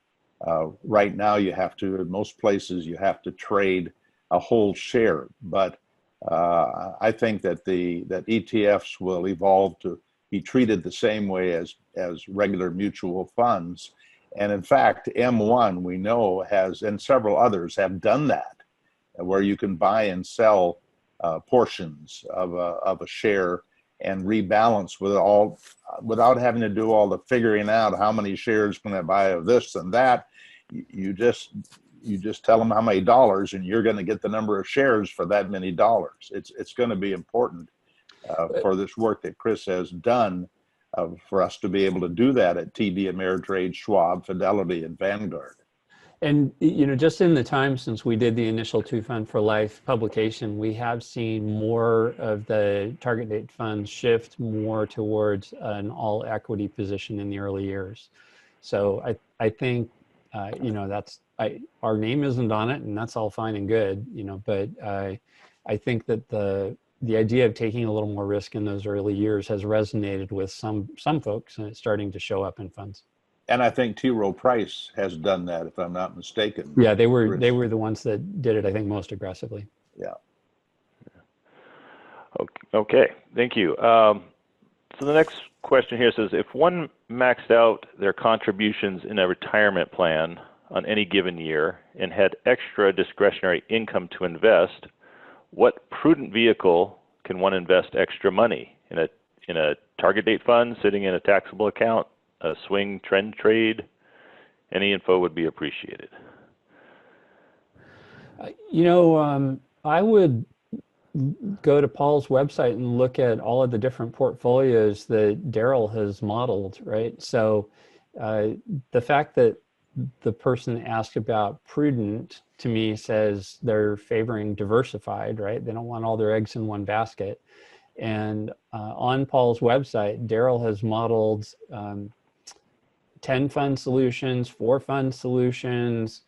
Right now, you have to, in most places, you have to trade a whole share. But I think that that ETFs will evolve to be treated the same way as regular mutual funds. And in fact, M1, we know, has, and several others have done that, where you can buy and sell portions of a share and rebalance without having to do all the figuring out how many shares can I buy of this and that. You just tell them how many dollars, and you're going to get the number of shares for that many dollars. It's going to be important for this work that Chris has done for us to be able to do that at TD Ameritrade, Schwab, Fidelity, and Vanguard. And, you know, just in the time since we did the initial 2 Fund for Life publication, we have seen more of the target date funds shift more towards an all equity position in the early years. So I think, you know, our name isn't on it, and that's all fine and good, you know, but I think that the idea of taking a little more risk in those early years has resonated with some folks, and it's starting to show up in funds. And I think T. Rowe Price has done that, if I'm not mistaken. Yeah, they were the ones that did it, I think, most aggressively. Yeah. Okay, thank you. So the next question here says, if one maxed out their contributions in a retirement plan on any given year and had extra discretionary income to invest, what prudent vehicle can one invest extra money in a target date fund sitting in a taxable account, a swing trend trade? Any info would be appreciated. You know, I would go to Paul's website and look at all of the different portfolios that Daryl has modeled, right? So the fact that the person asked about prudent, to me, says they're favoring diversified, right? They don't want all their eggs in one basket. And on Paul's website, Daryl has modeled 10 fund solutions, 4 fund solutions,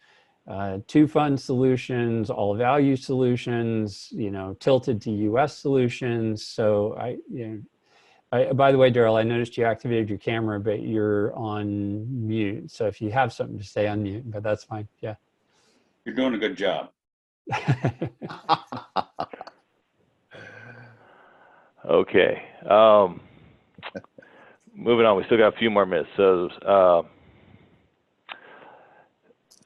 2 fund solutions, all value solutions, you know, tilted to US solutions. So by the way, Daryl, I noticed you activated your camera, but you're on mute. So if you have something to say, unmute, but that's fine. Yeah. You're doing a good job. Okay. Moving on, we still got a few more minutes. So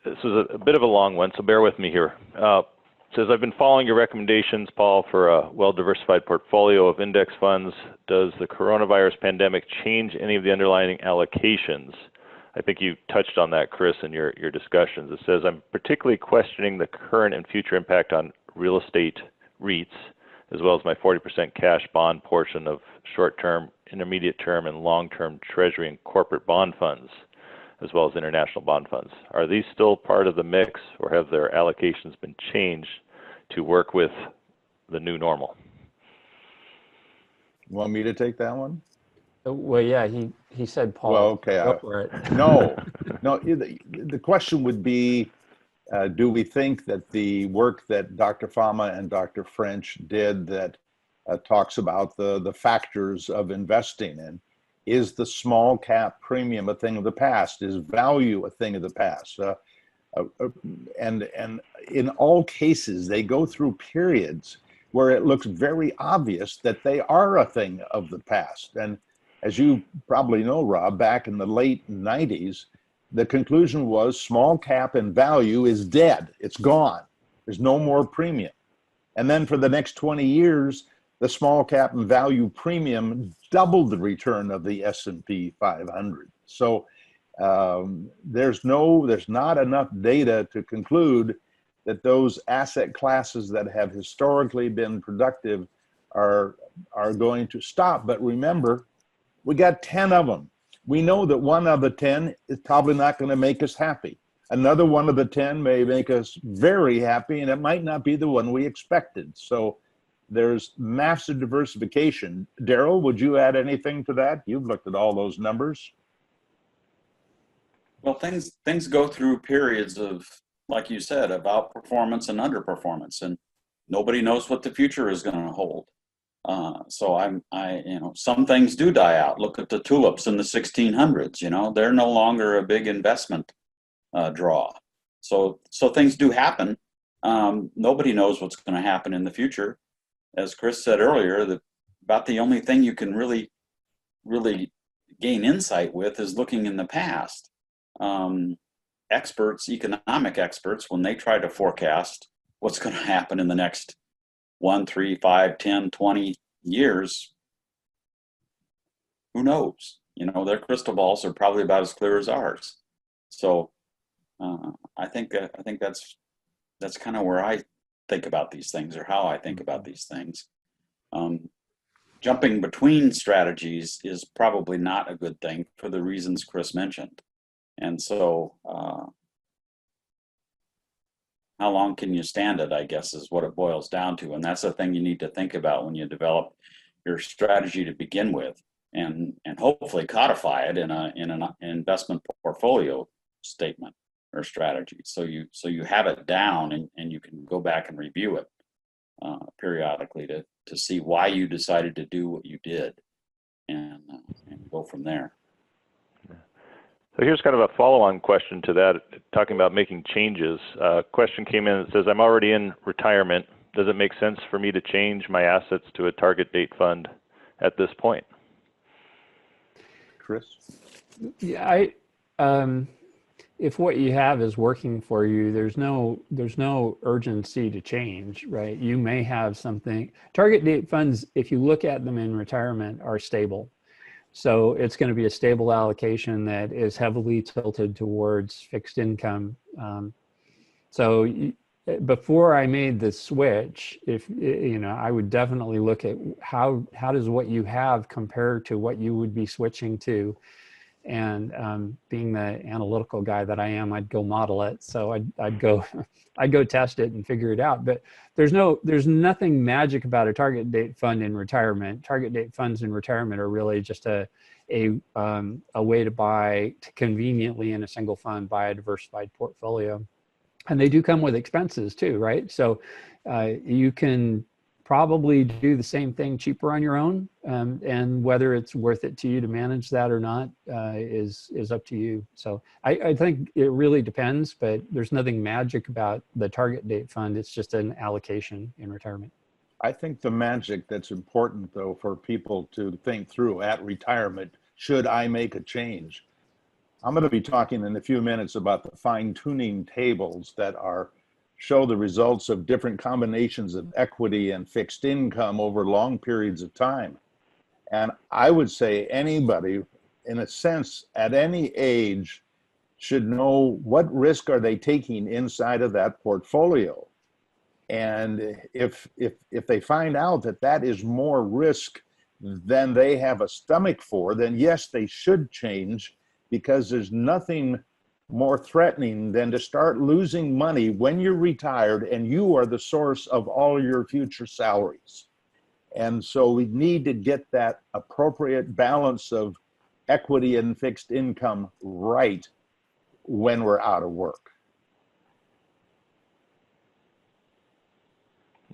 this is a bit of a long one, so bear with me here. It says, I've been following your recommendations, Paul, for a well-diversified portfolio of index funds. Does the coronavirus pandemic change any of the underlying allocations? I think you touched on that, Chris, in your discussions. It says, I'm particularly questioning the current and future impact on real estate REITs, as well as my 40% cash bond portion of short-term, intermediate-term, and long-term treasury and corporate bond funds, as well as international bond funds. Are these still part of the mix, or have their allocations been changed to work with the new normal? You want me to take that one? Well, yeah, he said, Paul. Well, okay. Go for it. No. The question would be, do we think that the work that Dr. Fama and Dr. French did that talks about the factors of investing in, is the small cap premium a thing of the past? Is value a thing of the past? And in all cases, they go through periods where it looks very obvious that they are a thing of the past. And as you probably know, Rob, back in the late 90s, the conclusion was small cap and value is dead. It's gone. There's no more premium. And then for the next 20 years, the small cap and value premium doubled the return of the S&P 500. So there's not enough data to conclude that those asset classes that have historically been productive are going to stop. But remember, we got 10 of them. We know that one of the 10 is probably not going to make us happy. Another one of the 10 may make us very happy, and it might not be the one we expected. So there's massive diversification. Daryl, would you add anything to that? You've looked at all those numbers. Well, things go through periods of like you said, of outperformance and underperformance, and nobody knows what the future is going to hold. So some things do die out. Look at the tulips in the 1600s. They're no longer a big investment draw. So things do happen. Nobody knows what's going to happen in the future. As Chris said earlier, about the only thing you can really gain insight with is looking in the past. Economic experts, when they try to forecast what's going to happen in the next 1, 3, 5, 10, 20 years, who knows? Their crystal balls are probably about as clear as ours. So I think that's kind of where I think about these things, or how I think about these things. Jumping between strategies is probably not a good thing for the reasons Chris mentioned. And so how long can you stand it, I guess, is what it boils down to. And that's the thing you need to think about when you develop your strategy to begin with, and hopefully codify it in an investment portfolio statement or strategy. So you have it down, and you can go back and review it periodically to see why you decided to do what you did, and go from there. So here's kind of a follow-on question to that, talking about making changes. A question came in that says, I'm already in retirement. Does it make sense for me to change my assets to a target date fund at this point? Chris? Yeah, if what you have is working for you, there's no urgency to change, right? You may have something. Target date funds, if you look at them in retirement, are stable. So it's going to be a stable allocation that is heavily tilted towards fixed income. Before I made the switch, I would definitely look at how does what you have compare to what you would be switching to. And being the analytical guy that I am, I'd go model it. So I'd go test it and figure it out. But there's nothing magic about a target date fund in retirement. Target date funds in retirement are really just a way to conveniently in a single fund buy a diversified portfolio. And they do come with expenses too, right? So you can probably do the same thing cheaper on your own, and whether it's worth it to you to manage that or not is up to you. So I think it really depends, but there's nothing magic about the target date fund. It's just an allocation in retirement. I think the magic that's important, though, for people to think through at retirement, should I make a change? I'm going to be talking in a few minutes about the fine-tuning tables that show the results of different combinations of equity and fixed income over long periods of time. And I would say anybody, in a sense, at any age, should know what risk are they taking inside of that portfolio. And if they find out that that is more risk than they have a stomach for, then yes, they should change, because there's nothing more threatening than to start losing money when you're retired and you are the source of all your future salaries. And so we need to get that appropriate balance of equity and fixed income right when we're out of work.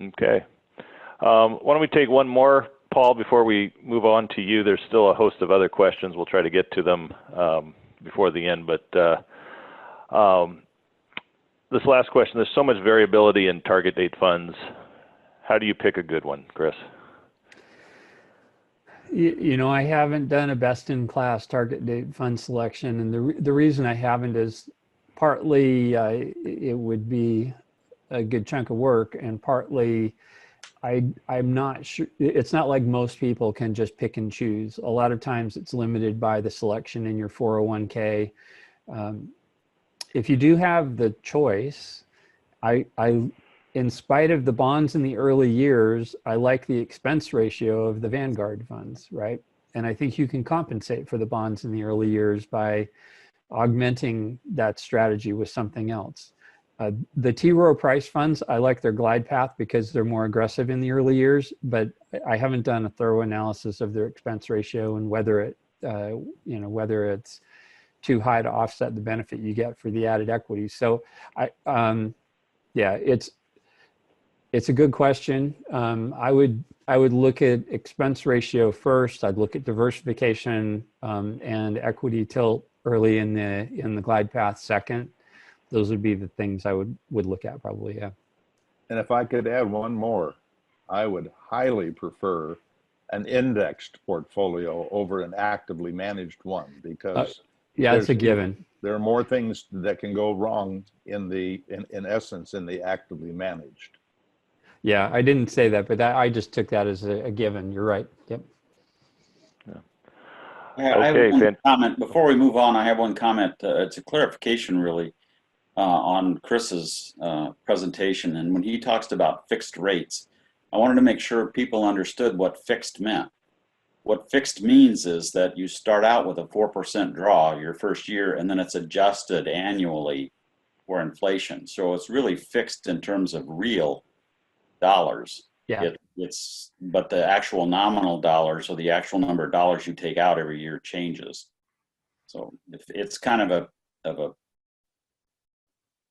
Okay. Why don't we take one more, Paul, before we move on to you? There's still a host of other questions. We'll try to get to them before the end, but this last question, there's so much variability in target date funds. How do you pick a good one, Chris? I haven't done a best-in-class target date fund selection, and the reason I haven't is partly it would be a good chunk of work, and partly I'm not sure. It's not like most people can just pick and choose. A lot of times it's limited by the selection in your 401k. If you do have the choice, in spite of the bonds in the early years, I like the expense ratio of the Vanguard funds, right? And I think you can compensate for the bonds in the early years by augmenting that strategy with something else. The T. Rowe Price funds, I like their glide path because they're more aggressive in the early years, but I haven't done a thorough analysis of their expense ratio and whether it's too high to offset the benefit you get for the added equity. So yeah, it's a good question. I would look at expense ratio first. I'd look at diversification and equity tilt early in the glide path second. Those would be the things I would look at probably. Yeah. And if I could add one more, I would highly prefer an indexed portfolio over an actively managed one, because yeah, it's a given. There are more things that can go wrong in essence in the actively managed. Yeah, I didn't say that, but I just took that as a given. You're right. Yep. Yeah. I have one comment before we move on. I have one comment. It's a clarification, really, on Chris's presentation. And when he talks about fixed rates, I wanted to make sure people understood what fixed meant. What fixed means is that you start out with a 4% draw your first year, and then it's adjusted annually for inflation. So it's really fixed in terms of real dollars. Yeah. But the actual nominal dollars, or the actual number of dollars you take out every year, changes. So it's kind of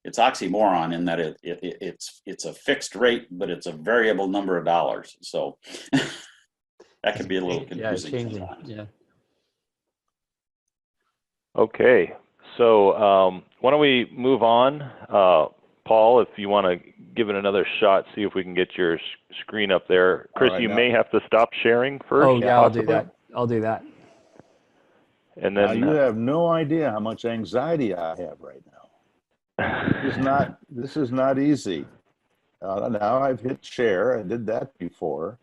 it's oxymoron in that it's a fixed rate, but it's a variable number of dollars. So that can be a little confusing. Yeah, changing. Yeah. Okay, so why don't we move on? Paul, if you want to give it another shot, see if we can get your screen up there. Chris, you may have to stop sharing first. Oh yeah, I'll do that. I'll do that. And then you have no idea how much anxiety I have right now. This is not easy. Now I've hit share. I did that before.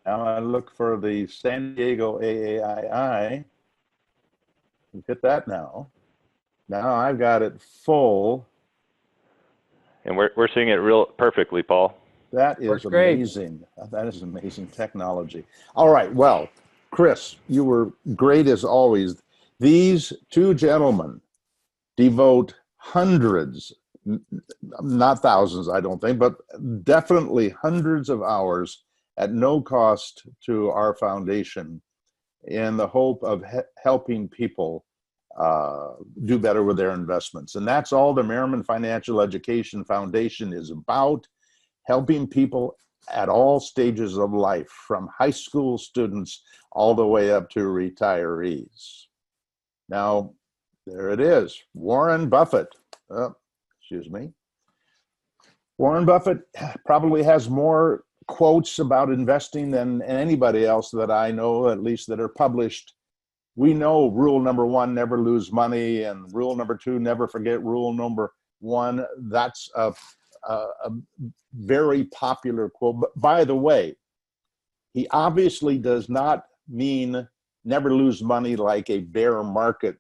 Now I look for the San Diego AAII. Hit that now. Now I've got it full. And we're seeing it real perfectly, Paul. That is amazing. That is amazing technology. All right. Well, Chris, you were great as always. These two gentlemen devote hundreds, not thousands, I don't think, but definitely hundreds of hours at no cost to our foundation in the hope of helping people do better with their investments. And that's all the Merriman Financial Education Foundation is about, helping people at all stages of life, from high school students all the way up to retirees. Now, there it is, Warren Buffett. Excuse me. Warren Buffett probably has more quotes about investing than anybody else that I know, at least that are published. We know rule number one, never lose money, and rule number two, never forget rule number one. That's a very popular quote. But by the way, he obviously does not mean never lose money like a bear market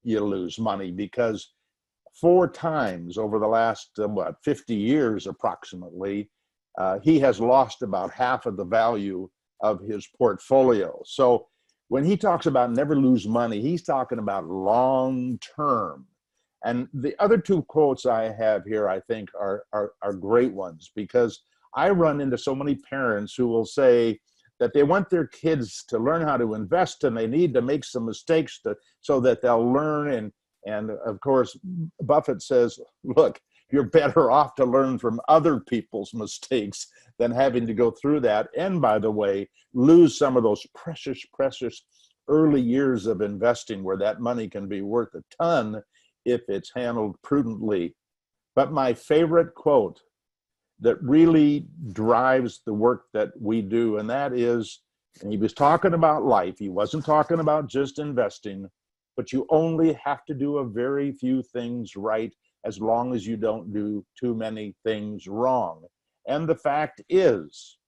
you lose money, because 4 times over the last 50 years approximately, he has lost about half of the value of his portfolio. So when he talks about never lose money, he's talking about long term. And the other 2 quotes I have here, I think, are great ones, because I run into so many parents who will say that they want their kids to learn how to invest, and they need to make some mistakes so that they'll learn. And of course, Buffett says, look, you're better off to learn from other people's mistakes than having to go through that. And by the way, lose some of those precious, precious early years of investing where that money can be worth a ton if it's handled prudently. But my favorite quote that really drives the work that we do, and that is, and he was talking about life, he wasn't talking about just investing, but you only have to do a very few things right as long as you don't do too many things wrong. And the fact is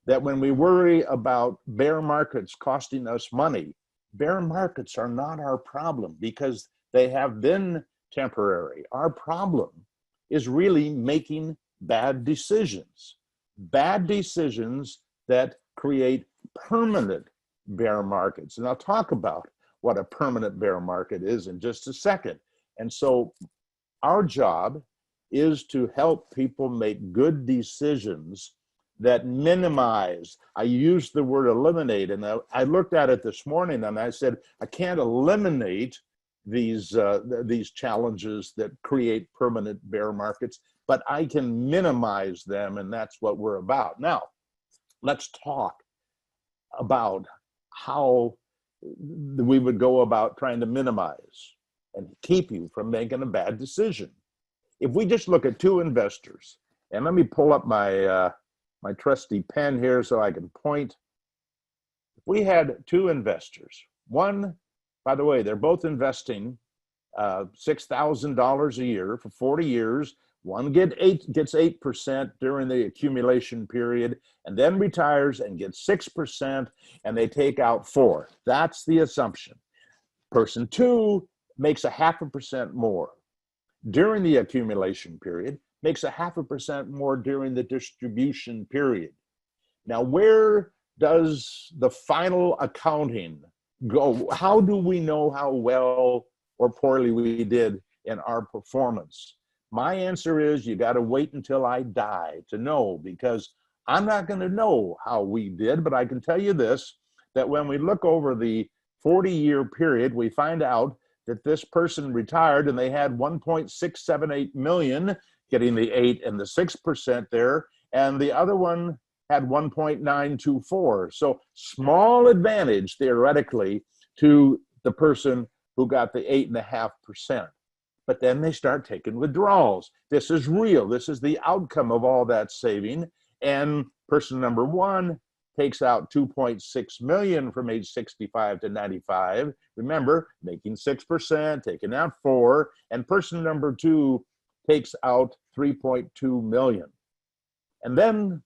that when we worry about bear markets costing us money, bear markets are not our problem, because they have been temporary. Our problem is really making bad decisions that create permanent bear markets. And I'll talk about what a permanent bear market is in just a second. And so our job is to help people make good decisions that minimize. I used the word eliminate, and I looked at it this morning and I said, I can't eliminate these challenges that create permanent bear markets, but I can minimize them, and that's what we're about. Now, let's talk about how we would go about trying to minimize and keep you from making a bad decision. If we just look at two investors, and let me pull up my my trusty pen here so I can point. If we had two investors, one, by the way, they're both investing $6,000 a year for 40 years. One gets 8% during the accumulation period, and then retires and gets 6%, and they take out 4. That's the assumption. Person two makes 0.5% more during the accumulation period, makes 0.5% more during the distribution period. Now, where does the final accounting go? How do we know how well or poorly we did in our performance? My answer is you got to wait until I die to know, because I'm not going to know how we did, but I can tell you this, that when we look over the 40-year period, we find out that this person retired and they had 1.678 million, getting the 8 and the 6% there, and the other one had 1.924. So small advantage theoretically to the person who got the 8.5%. But then they start taking withdrawals. This is real. This is the outcome of all that saving. And person number one takes out 2.6 million from age 65 to 95. Remember, making 6%, taking out 4. And person number two takes out 3.2 million. And then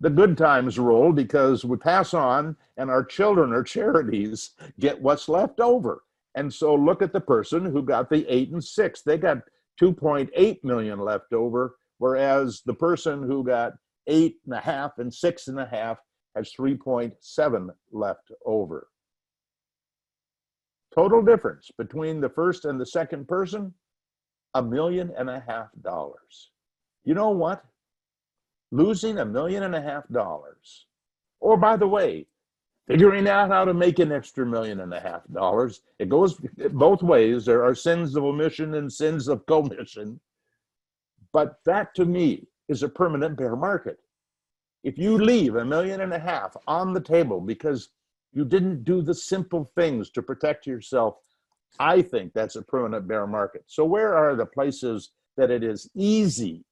the good times roll, because we pass on and our children or charities get what's left over. And so look at the person who got the 8 and 6. They got 2.8 million left over, whereas the person who got 8.5 and 6.5 has 3.7 left over. Total difference between the first and the second person, $1.5 million. You know what? Losing $1.5 million, or by the way, figuring out how to make an extra $1.5 million. It goes both ways. There are sins of omission and sins of commission. But that to me is a permanent bear market. If you leave $1.5 million on the table because you didn't do the simple things to protect yourself, I think that's a permanent bear market. So where are the places that it is easy,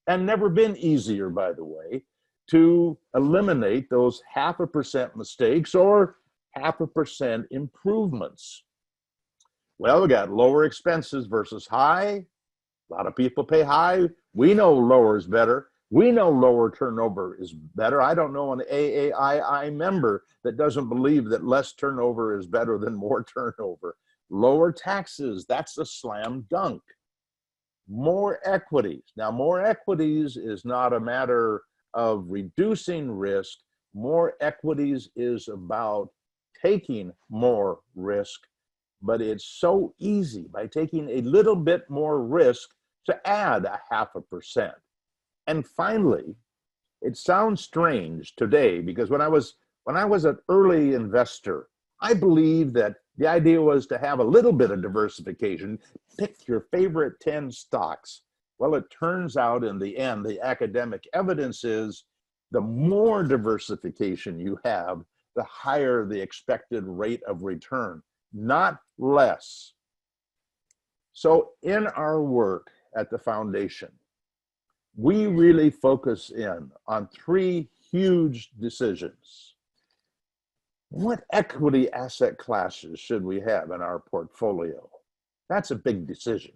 and never been easier, by the way, to eliminate those 0.5% mistakes or 0.5% improvements? Well, we got lower expenses versus high. A lot of people pay high. We know lower is better. We know lower turnover is better. I don't know an AAII member that doesn't believe that less turnover is better than more turnover. Lower taxes, that's a slam dunk. More equities. Now, more equities is not a matter of reducing risk. More equities is about taking more risk, but it's so easy by taking a little bit more risk to add 0.5%. And finally, it sounds strange today, because when I was an early investor, I believed that the idea was to have a little bit of diversification, pick your favorite 10 stocks. Well, it turns out in the end, the academic evidence is the more diversification you have, the higher the expected rate of return, not less. So in our work at the foundation, we really focus in on 3 huge decisions. What equity asset classes should we have in our portfolio? That's a big decision.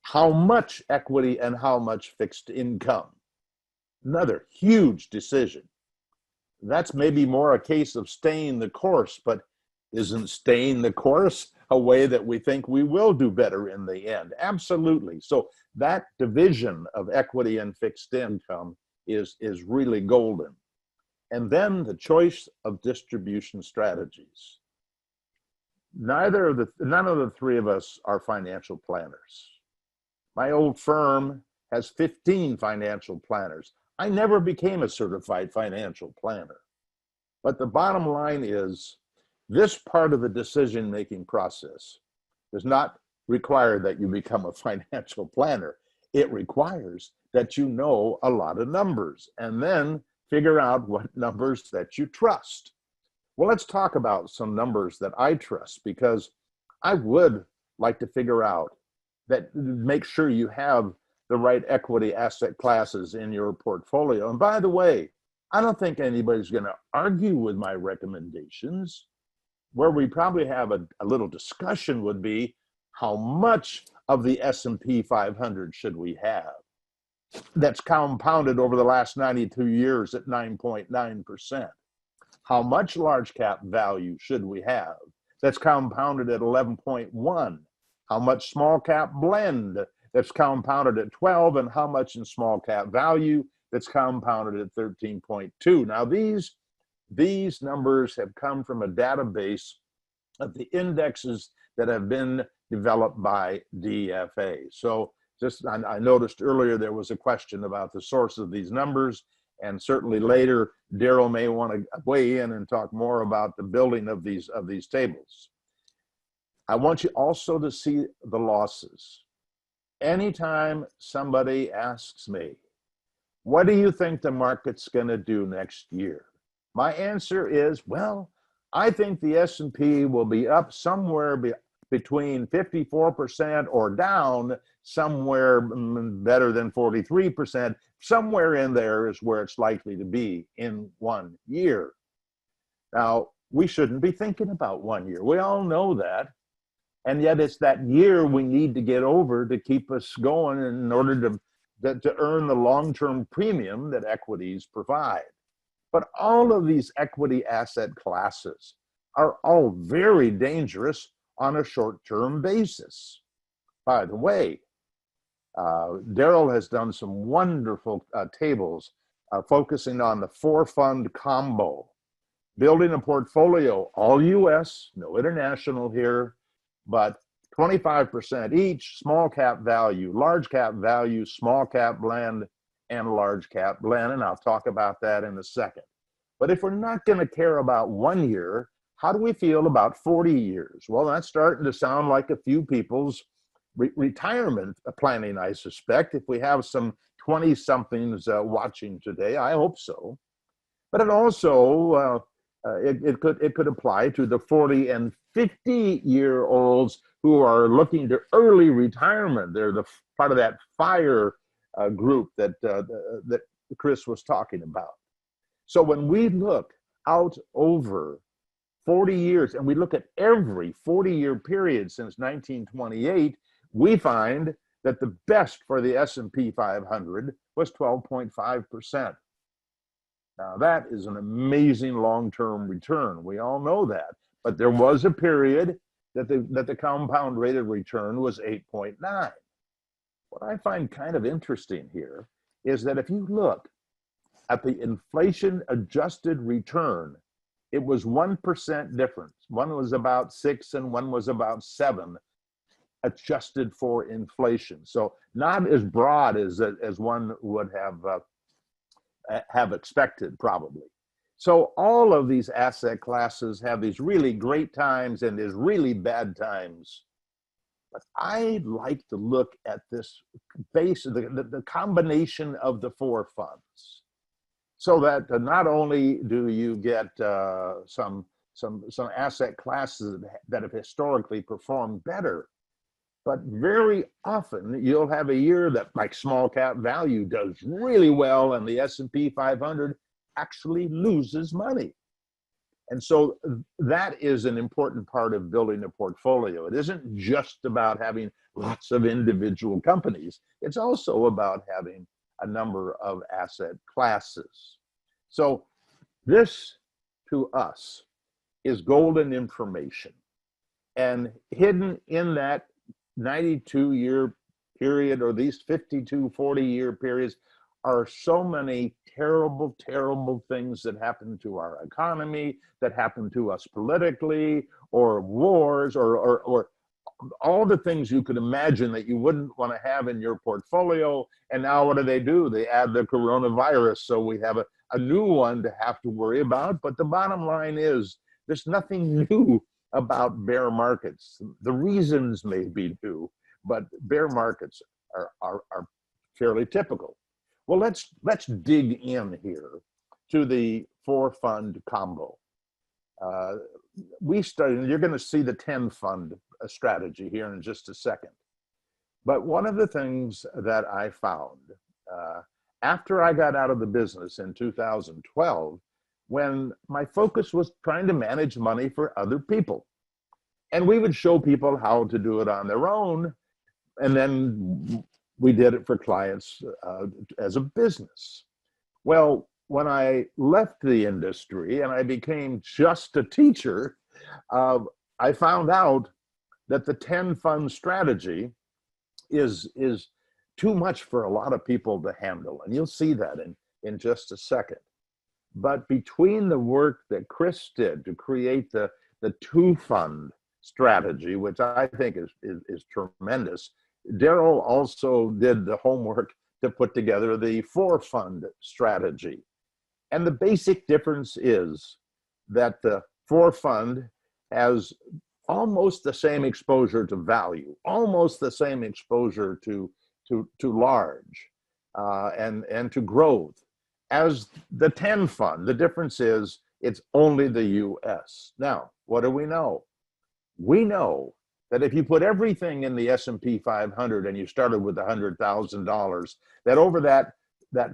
How much equity and how much fixed income? Another huge decision. That's maybe more a case of staying the course, but isn't staying the course a way that we think we will do better in the end? Absolutely. So that division of equity and fixed income is really golden. And then the choice of distribution strategies. None of the 3 of us are financial planners. My old firm has 15 financial planners. I never became a certified financial planner. But the bottom line is, this part of the decision-making process does not require that you become a financial planner. It requires that you know a lot of numbers and then figure out what numbers that you trust. Well, let's talk about some numbers that I trust, because I would like to figure out that, make sure you have the right equity asset classes in your portfolio. And by the way, I don't think anybody's going to argue with my recommendations. Where we probably have a little discussion would be, how much of the S&P 500 should we have that's compounded over the last 92 years at 9.9%? How much large cap value should we have that's compounded at 11.1? How much small cap blend that's compounded at 12, and how much in small cap value that's compounded at 13.2? Now these numbers have come from a database of the indexes that have been developed by DFA. So I noticed earlier there was a question about the source of these numbers, and certainly later Daryl may want to weigh in and talk more about the building of these tables. I want you also to see the losses. Anytime somebody asks me, what do you think the market's going to do next year? My answer is, well, I think the S&P will be up somewhere between 54% or down somewhere better than 43%. Somewhere in there is where it's likely to be in 1 year. Now, we shouldn't be thinking about 1 year. We all know that. And yet it's that year we need to get over to keep us going in order to earn the long-term premium that equities provide. But all of these equity asset classes are all very dangerous on a short-term basis. By the way, Daryl has done some wonderful tables focusing on the 4-fund combo, building a portfolio, all US, no international here, but 25% each, small cap value, large cap value, small cap blend, and large cap blend. And I'll talk about that in a second. But if we're not going to care about 1 year, how do we feel about 40 years? Well, that's starting to sound like a few people's retirement planning, I suspect. If we have some 20-somethings watching today, I hope so. But it also, it could apply to the 40 and 50-year-olds who are looking to early retirement. They're the part of that FIRE group that Chris was talking about. So when we look out over 40 years, and we look at every 40-year period since 1928, we find that the best for the S&P 500 was 12.5%. Now that is an amazing long-term return. We all know that. But there was a period that the compound rate of return was 8.9. What I find kind of interesting here is that if you look at the inflation-adjusted return, it was 1% difference. One was about 6 and one was about 7, adjusted for inflation. So not as broad as one would have expected, probably. So all of these asset classes have these really great times and these really bad times. But I like to look at this base, the combination of the 4 funds, so that not only do you get some asset classes that have historically performed better, but very often you'll have a year that, like small cap value, does really well and the S&P 500 actually loses money. And so that is an important part of building a portfolio. It isn't just about having lots of individual companies. It's also about having a number of asset classes. So this, to us, is golden information. And hidden in that 92-year period, or these 52, 40-year periods, are so many terrible, terrible things that happen to our economy, that happen to us politically, or wars, or all the things you could imagine that you wouldn't want to have in your portfolio. And now what do? They add the coronavirus, so we have a new one to have to worry about. But the bottom line is, there's nothing new about bear markets. The reasons may be new, but bear markets are fairly typical. Well, let's dig in here to the 4-fund combo. We studied, you're going to see the 10-fund strategy here in just a second. But one of the things that I found after I got out of the business in 2012, when my focus was trying to manage money for other people, and we would show people how to do it on their own, and then we did it for clients as a business. Well, when I left the industry and I became just a teacher, I found out that the 10-fund strategy is too much for a lot of people to handle. And you'll see that in just a second. But between the work that Chris did to create the 2-fund strategy, which I think is tremendous, Daryl also did the homework to put together the 4-fund strategy. And the basic difference is that the 4-fund has almost the same exposure to value, almost the same exposure to large and to growth as the 10-fund. The difference is it's only the US. Now, what do we know? We know that if you put everything in the S&P 500 and you started with $100,000, that over that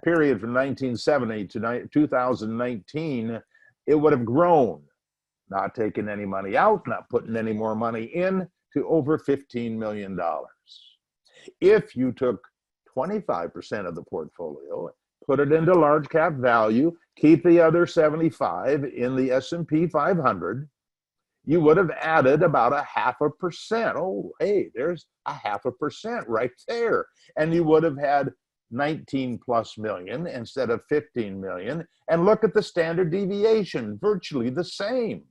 period from 1970 to 2019, it would have grown, not taking any money out, not putting any more money in, to over $15 million. If you took 25% of the portfolio, put it into large cap value, keep the other 75 in the S&P 500, you would have added about 0.5%. Oh, hey, there's 0.5% right there. And you would have had 19 plus million instead of 15 million. And look at the standard deviation, virtually the same.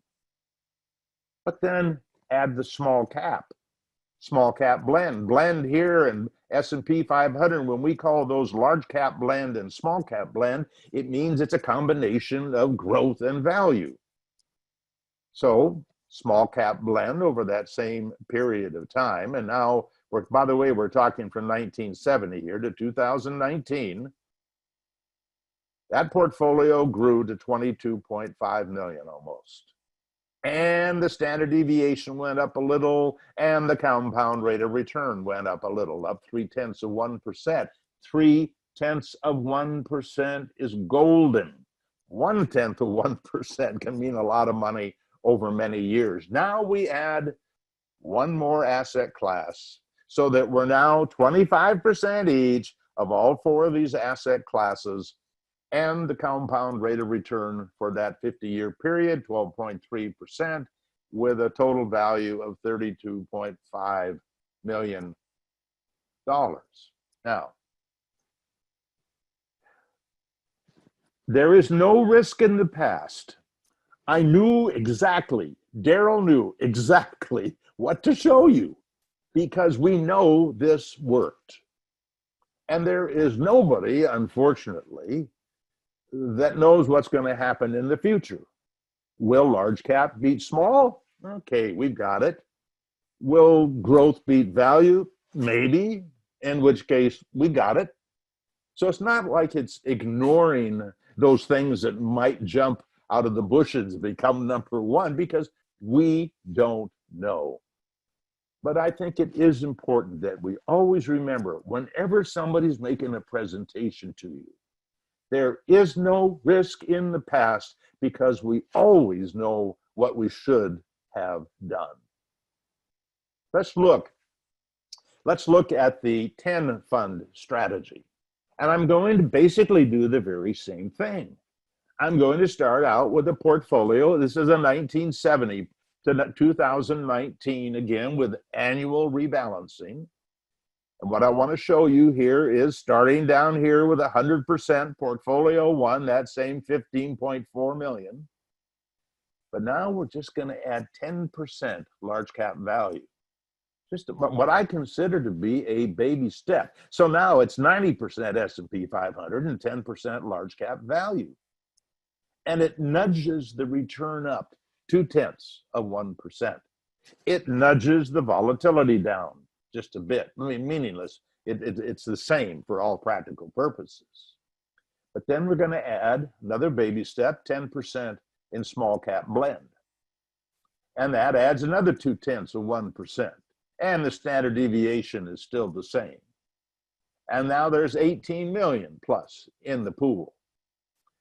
But then add the small cap blend here and S&P 500. When we call those large cap blend and small cap blend, it means it's a combination of growth and value. So small cap blend over that same period of time. And now, by the way, we're talking from 1970 here to 2019. That portfolio grew to 22.5 million almost. And the standard deviation went up a little, and the compound rate of return went up a little, up 0.3%. 0.3% is golden. 0.1% can mean a lot of money over many years. Now we add one more asset class so that we're now 25% each of all 4 of these asset classes, and the compound rate of return for that 50-year period, 12.3%, with a total value of $32.5 million. Now, there is no risk in the past. I knew exactly, Daryl knew exactly what to show you because we know this worked. And there is nobody, unfortunately, that knows what's going to happen in the future. Will large cap beat small? Okay, we've got it. Will growth beat value? Maybe, in which case we got it. So it's not like it's ignoring those things that might jump out of the bushes and become number one, because we don't know. But I think it is important that we always remember, whenever somebody's making a presentation to you, there is no risk in the past because we always know what we should have done. Let's look at the 10-fund strategy. And I'm going to basically do the very same thing. I'm going to start out with a portfolio. This is a 1970 to 2019, again, with annual rebalancing. And what I want to show you here is starting down here with 100% portfolio one, that same 15.4 million. But now we're just going to add 10% large cap value. Just what I consider to be a baby step. So now it's 90% S&P 500 and 10% large cap value. And it nudges the return up 0.2%. It nudges the volatility down just a bit. I mean, meaningless. It's the same for all practical purposes. But then we're going to add another baby step, 10% in small cap blend. And that adds another 0.2%. And the standard deviation is still the same. And now there's 18 million plus in the pool.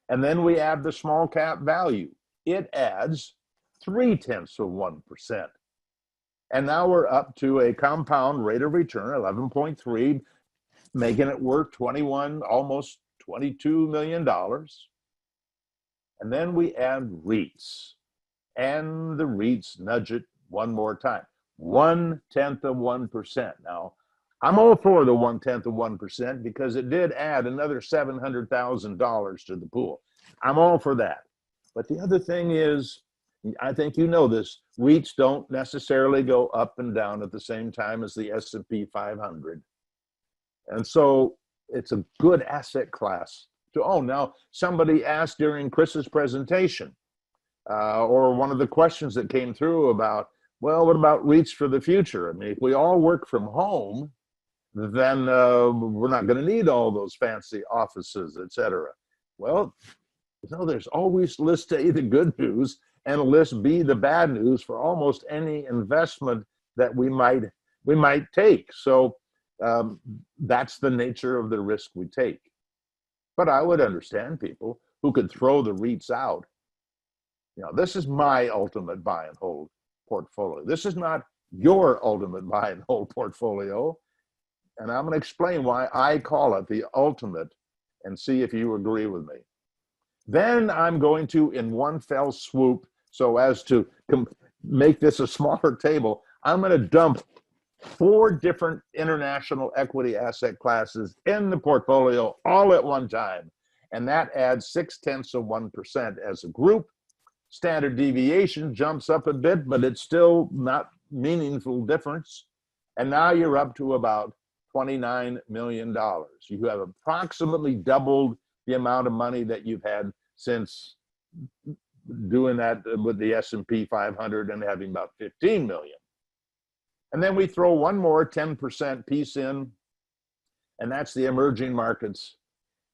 And then we add the small cap value. It adds 0.3%. And now we're up to a compound rate of return, 11.3, making it worth 21, almost $22 million. And then we add REITs. And the REITs nudge it one more time, 0.1%. Now, I'm all for the 0.1% because it did add another $700,000 to the pool. I'm all for that. But the other thing is, I think you know this, REITs don't necessarily go up and down at the same time as the S&P 500. And so it's a good asset class to own. Now, somebody asked during Chris's presentation, or one of the questions that came through about, well, what about REITs for the future? I mean, if we all work from home, then we're not going to need all those fancy offices, et cetera. Well, you know, there's always list A, the good news, and list B, the bad news for almost any investment that we might take. So that's the nature of the risk we take. But I would understand people who could throw the REITs out. You know, this is my ultimate buy and hold portfolio. This is not your ultimate buy and hold portfolio. And I'm going to explain why I call it the ultimate and see if you agree with me. Then I'm going to, in one fell swoop, so as to make this a smaller table, I'm going to dump 4 different international equity asset classes in the portfolio all at one time. And that adds 0.6% as a group. Standard deviation jumps up a bit, but it's still not meaningful difference. And now you're up to about $29 million. You have approximately doubled the amount of money that you've had since doing that with the S&P 500 and having about 15 million. And then we throw one more 10% piece in, and that's the emerging markets.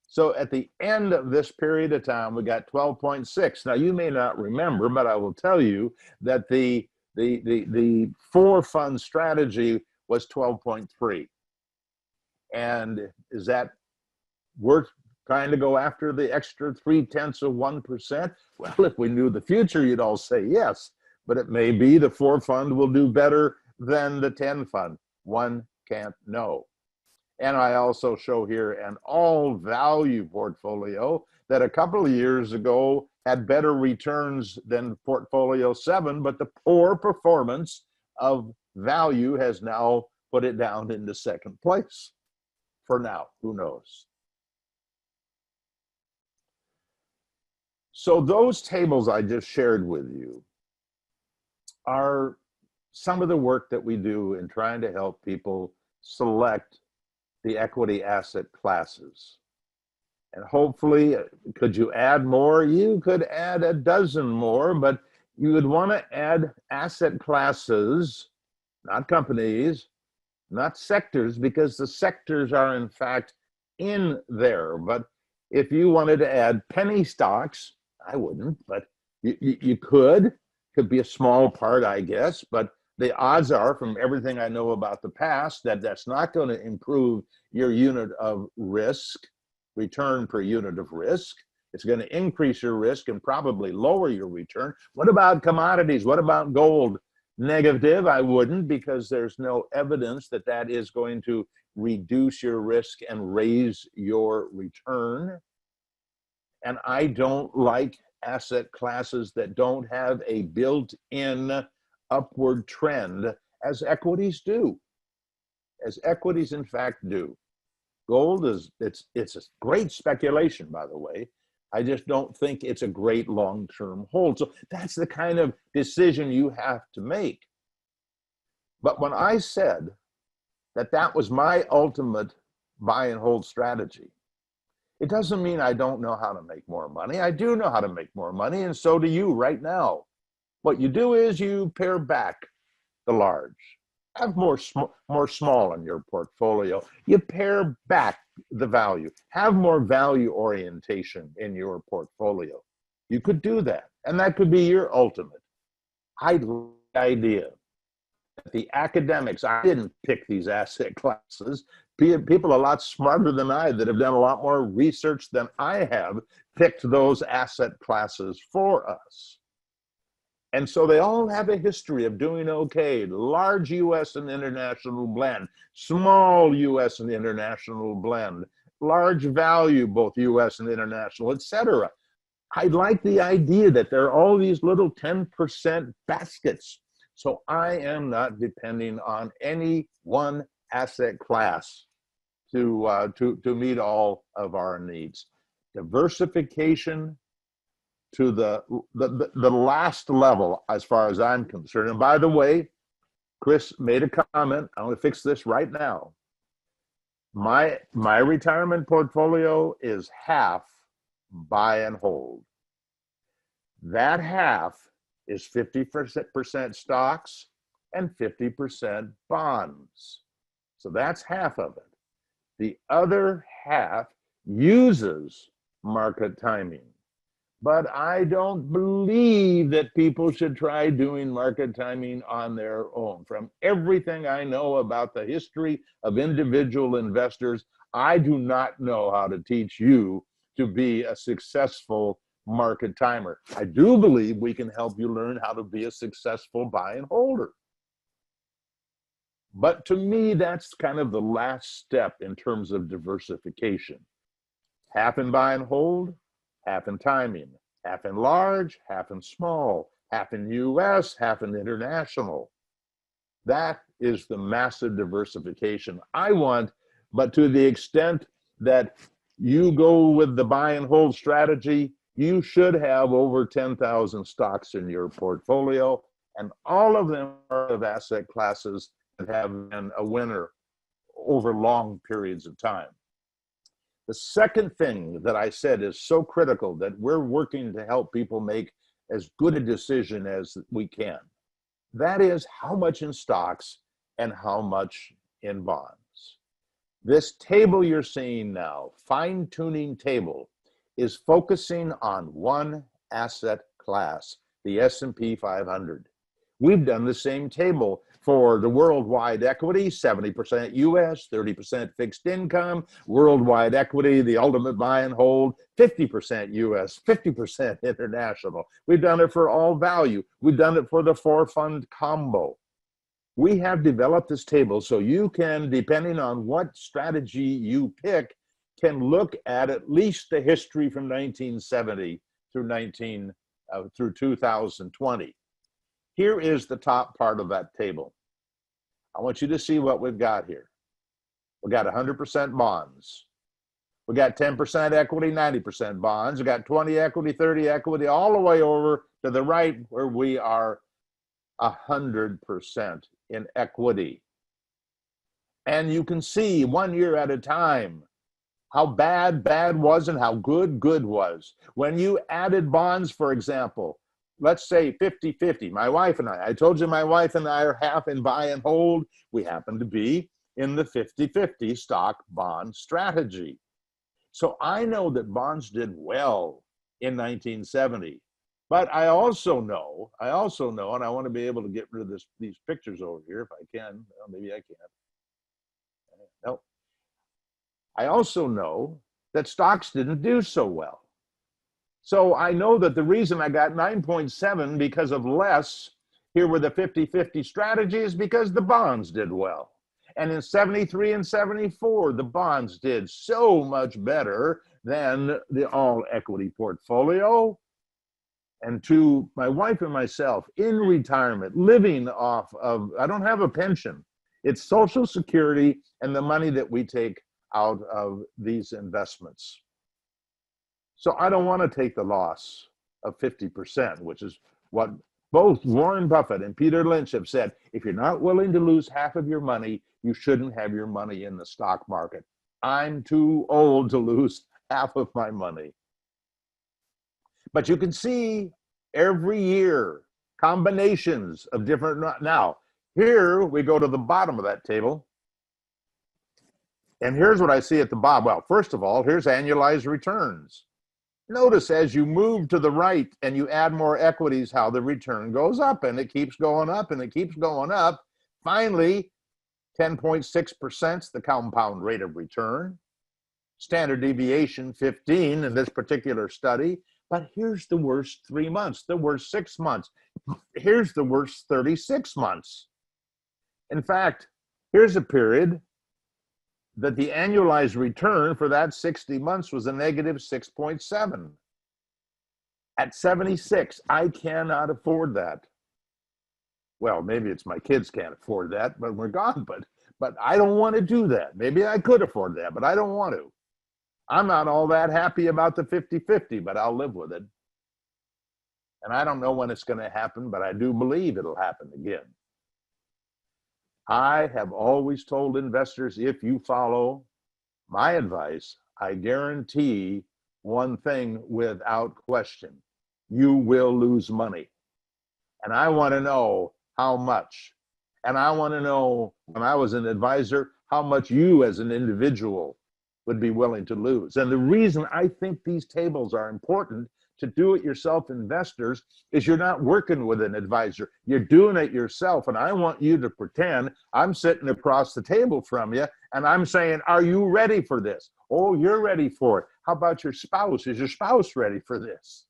So at the end of this period of time, we got 12.6. Now you may not remember, but I will tell you that the 4-fund strategy was 12.3. And is that worth trying to go after the extra 0.3%? Well, if we knew the future, you'd all say yes. But it may be the 4-fund will do better than the 10-fund. One can't know. And I also show here an all-value portfolio that a couple of years ago had better returns than portfolio 7, but the poor performance of value has now put it down into second place. For now, who knows? So those tables I just shared with you are some of the work that we do in trying to help people select the equity asset classes. And hopefully, could you add more? You could add a dozen more, but you would want to add asset classes, not companies, not sectors, because the sectors are in fact in there. But if you wanted to add penny stocks, I wouldn't, but you could be a small part, I guess, but the odds are, from everything I know about the past, that that's not going to improve your unit of risk, return per unit of risk. It's going to increase your risk and probably lower your return. What about commodities? What about gold? Negative, I wouldn't, because there's no evidence that that is going to reduce your risk and raise your return. And I don't like asset classes that don't have a built-in upward trend, as equities do, as equities in fact do. Gold is, it's a great speculation, by the way. I just don't think it's a great long-term hold. So that's the kind of decision you have to make. But when I said that that was my ultimate buy and hold strategy, it doesn't mean I don't know how to make more money. I do know how to make more money, and so do you right now. What you do is you pare back the large. Have more small in your portfolio. You pare back the value. Have more value orientation in your portfolio. You could do that, and that could be your ultimate. I like the idea that the academics, I didn't pick these asset classes. People a lot smarter than I that have done a lot more research than I have picked those asset classes for us. And so they all have a history of doing okay. Large US and international blend, small US and international blend, large value, both US and international, etc. I like the idea that there are all these little 10% baskets. So I am not depending on any one asset class to meet all of our needs. Diversification to the last level as far as I'm concerned. And by the way, Chris made a comment. I'm going to fix this right now. My retirement portfolio is half buy and hold. That half is 50% stocks and 50% bonds. So that's half of it. The other half uses market timing. But I don't believe that people should try doing market timing on their own. From everything I know about the history of individual investors, I do not know how to teach you to be a successful market timer. I do believe we can help you learn how to be a successful buy and holder. But to me, that's kind of the last step in terms of diversification. Half in buy and hold, half in timing, half in large, half in small, half in US, half in international. That is the massive diversification I want, but to the extent that you go with the buy and hold strategy, you should have over 10,000 stocks in your portfolio, and all of them are of asset classes that have been a winner over long periods of time. The second thing that I said is so critical that we're working to help people make as good a decision as we can. That is how much in stocks and how much in bonds. This table you're seeing now, fine-tuning table, is focusing on one asset class, the S&P 500. We've done the same table for the worldwide equity, 70% US, 30% fixed income, worldwide equity, the ultimate buy and hold, 50% US, 50% international. We've done it for all value. We've done it for the 4-fund combo. We have developed this table so you can, depending on what strategy you pick, can look at least the history from 1970 through 2020. Here is the top part of that table. I want you to see what we've got here. We've got 100% bonds. We got 10% equity, 90% bonds. We got 20 equity, 30 equity, all the way over to the right where we are 100% in equity. And you can see 1 year at a time how bad was and how good was. When you added bonds, for example, let's say 50-50, my wife and I told you my wife and I are half in buy and hold. We happen to be in the 50-50 stock bond strategy. So I know that bonds did well in 1970, but I also know, and I want to be able to get rid of these pictures over here if I can. Well, maybe I can't. No. I also know that stocks didn't do so well. So I know that the reason I got 9.7 because of less here with the 50-50 strategy is because the bonds did well. And in 73 and 74, the bonds did so much better than the all equity portfolio. And to my wife and myself in retirement, living off of, I don't have a pension. It's Social Security and the money that we take out of these investments. So I don't want to take the loss of 50%, which is what both Warren Buffett and Peter Lynch have said. If you're not willing to lose half of your money, you shouldn't have your money in the stock market. I'm too old to lose half of my money. But you can see every year combinations of different. Now, here we go to the bottom of that table. And here's what I see at the bottom. Well, first of all, here's annualized returns. Notice as you move to the right and you add more equities, how the return goes up, and it keeps going up and it keeps going up. Finally, 10.6%, the compound rate of return. Standard deviation, 15 in this particular study. But here's the worst 3 months, the worst 6 months. Here's the worst 36 months. In fact, here's a period that the annualized return for that 60 months was a negative 6.7. At 76, I cannot afford that. Well, maybe it's my kids can't afford that, but we're gone. But I don't want to do that. Maybe I could afford that, but I don't want to. I'm not all that happy about the 50-50, but I'll live with it. And I don't know when it's going to happen, but I do believe it'll happen again. I have always told investors, if you follow my advice, I guarantee one thing without question: you will lose money. And I want to know how much. And I want to know, when I was an advisor, how much you as an individual would be willing to lose. And the reason I think these tables are important to do-it-yourself investors is you're not working with an advisor. You're doing it yourself. And I want you to pretend I'm sitting across the table from you and I'm saying, are you ready for this? Oh, you're ready for it. How about your spouse? Is your spouse ready for this?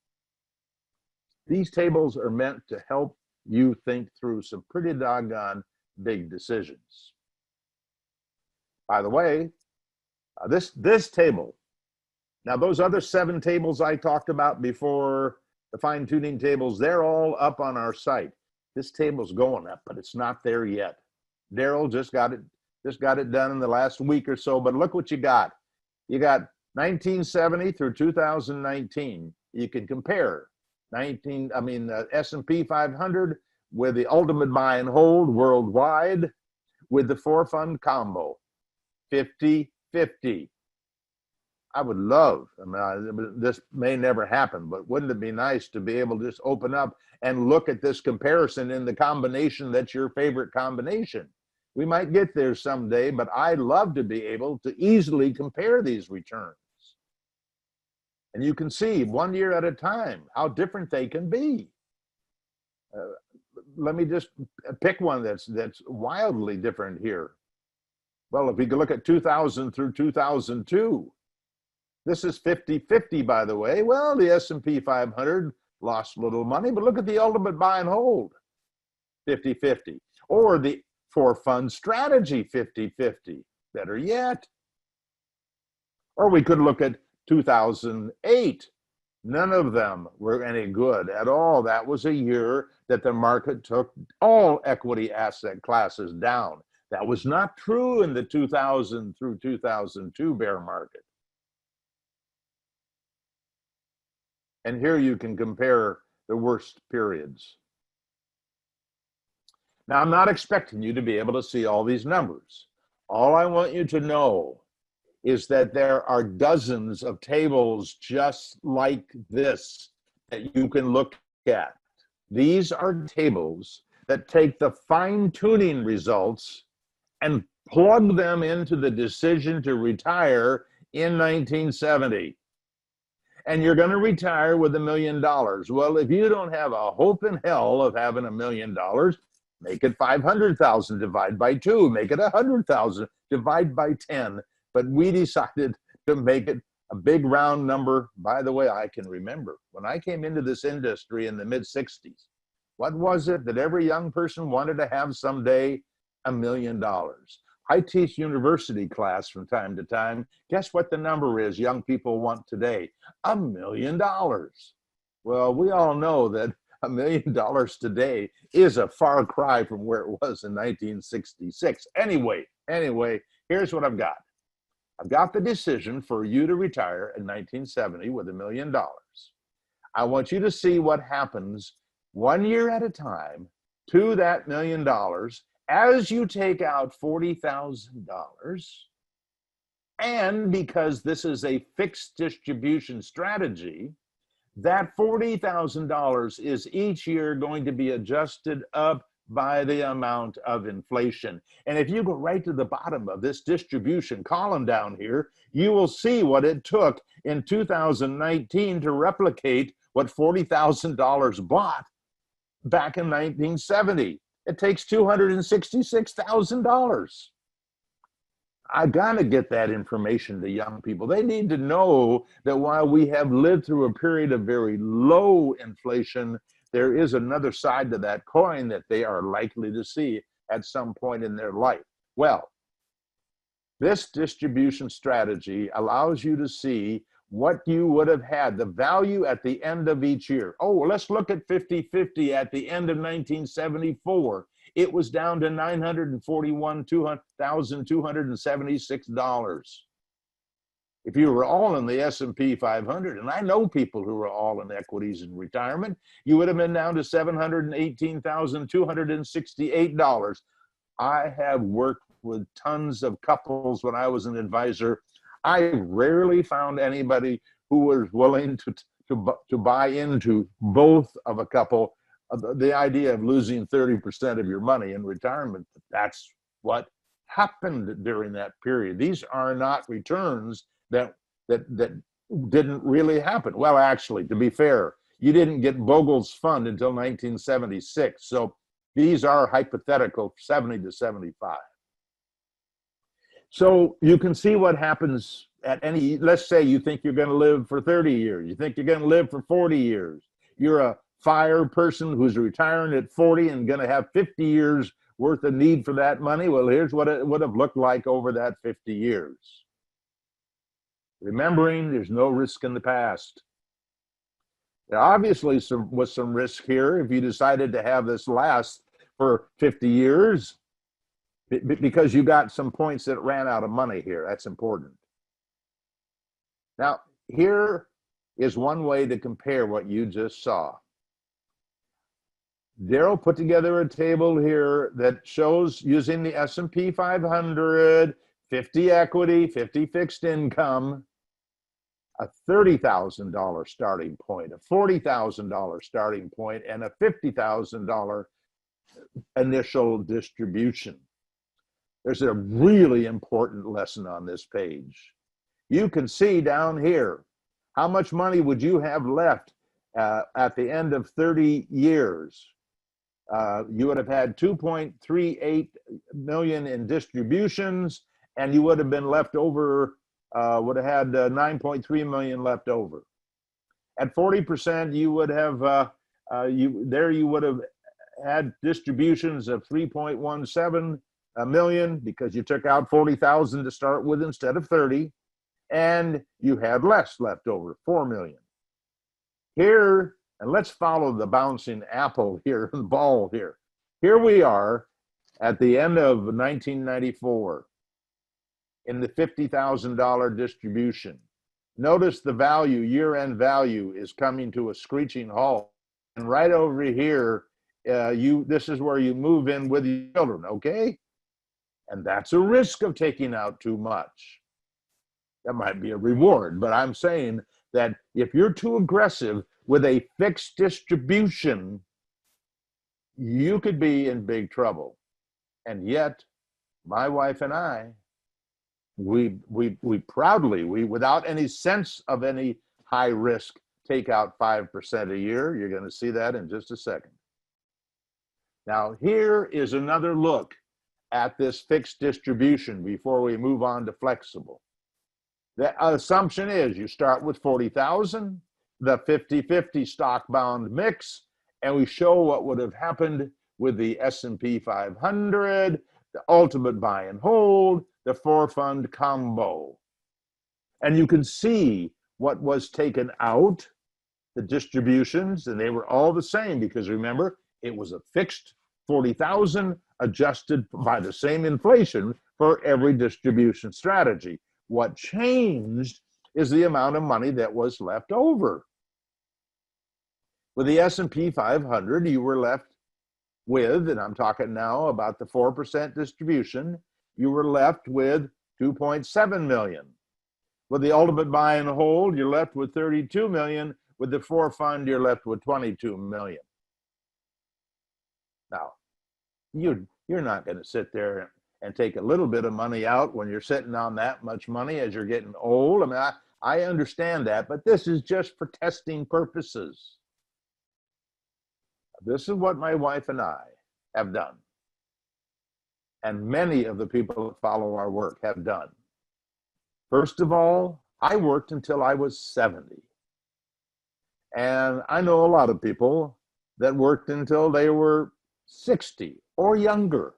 These tables are meant to help you think through some pretty doggone big decisions. By the way, this table, now those other 7 tables I talked about before, the fine-tuning tables, they're all up on our site. This table's going up, but it's not there yet. Daryl just got it done in the last week or so, but look what you got. You got 1970 through 2019. You can compare S&P 500 with the ultimate buy and hold worldwide with the 4-fund combo, 50-50. I would love, this may never happen, but wouldn't it be nice to be able to just open up and look at this comparison in the combination that's your favorite combination? We might get there someday, but I'd love to be able to easily compare these returns. And you can see 1 year at a time how different they can be. Let me just pick one that's wildly different here. Well, if we could look at 2000 through 2002, this is 50-50, by the way. Well, the S&P 500 lost a little money, but look at the ultimate buy and hold, 50-50. Or the 4-fund strategy, 50-50. Better yet. Or we could look at 2008. None of them were any good at all. That was a year that the market took all equity asset classes down. That was not true in the 2000 through 2002 bear market. And here you can compare the worst periods. Now, I'm not expecting you to be able to see all these numbers. All I want you to know is that there are dozens of tables just like this that you can look at. These are tables that take the fine-tuning results and plug them into the decision to retire in 1970. And you're going to retire with $1 million. Well, if you don't have a hope in hell of having $1 million, make it 500,000, divide by 2, make it 100,000, divide by 10. But we decided to make it a big round number. By the way, I can remember when I came into this industry in the mid-60s, what was it that every young person wanted to have someday? $1 million. I teach university class from time to time. Guess what the number is young people want today? $1 million. Well, we all know that $1 million today is a far cry from where it was in 1966. Anyway, here's what I've got. I've got the decision for you to retire in 1970 with $1 million. I want you to see what happens 1 year at a time to that $1 million as you take out $40,000. And because this is a fixed distribution strategy, That $40,000 is each year going to be adjusted up by the amount of inflation. And if you go right to the bottom of this distribution column down here, you will see what it took in 2019 to replicate what $40,000 bought back in 1970. It takes $266,000. I gotta get that information to young people. They need to know that while we have lived through a period of very low inflation, there is another side to that coin that they are likely to see at some point in their life. Well, this distribution strategy allows you to see what you would have had, the value at the end of each year. Oh, well, let's look at 50-50 at the end of 1974. It was down to $941,276. If you were all in the S&P 500, and I know people who are all in equities in retirement, you would have been down to $718,268. I have worked with tons of couples when I was an advisor. I rarely found anybody who was willing to buy into both of a couple. The idea of losing 30% of your money in retirement, that's what happened during that period. These are not returns that didn't really happen. Well, actually, to be fair, you didn't get Bogle's fund until 1976. So these are hypothetical, 70 to 75. So you can see what happens at any, let's say you think you're going to live for 30 years. You think you're going to live for 40 years. You're a fire person who's retiring at 40 and going to have 50 years worth of need for that money. Well, here's what it would have looked like over that 50 years. Remembering there's no risk in the past. There obviously was some risk here if you decided to have this last for 50 years because you got some points that ran out of money here. That's important. Now, here is one way to compare what you just saw. Daryl put together a table here that shows using the S&P 500, 50 equity, 50 fixed income, a $30,000 starting point, a $40,000 starting point, and a $50,000 initial distribution. There's a really important lesson on this page. You can see down here, how much money would you have left at the end of 30 years? You would have had 2.38 million in distributions, and you would have been left over, would have had 9.3 million left over. At 40%, you would have, you would have had distributions of 3.17 million because you took out 40,000 to start with instead of 30, and you had less left over, 4 million. Here, and let's follow the bouncing apple here, the ball here. Here we are at the end of 1994 in the $50,000 distribution. Notice the value, year-end value, is coming to a screeching halt. And right over here, this is where you move in with your children, okay? And that's a risk of taking out too much. That might be a reward, but I'm saying that if you're too aggressive with a fixed distribution, you could be in big trouble. And yet, my wife and I, we proudly, without any sense of any high risk, take out 5% a year. You're going to see that in just a second. Now, here is another look at this fixed distribution before we move on to flexible. The assumption is you start with 40,000, the 50-50 stock bound mix, and we show what would have happened with the S&P 500, the ultimate buy and hold, the 4-fund combo. And you can see what was taken out, the distributions, and they were all the same because remember, it was a fixed 40,000 adjusted by the same inflation for every distribution strategy. What changed is the amount of money that was left over. With the S&P 500, you were left with, and I'm talking now about the 4% distribution, you were left with 2.7 million. With the ultimate buy and hold, you're left with 32 million. With the 4 fund, you're left with 22 million. Now, you're not going to sit there and take a little bit of money out when you're sitting on that much money as you're getting old. I mean, I understand that, but this is just for testing purposes. This is what my wife and I have done. And many of the people that follow our work have done. First of all, I worked until I was 70. And I know a lot of people that worked until they were 60 or younger.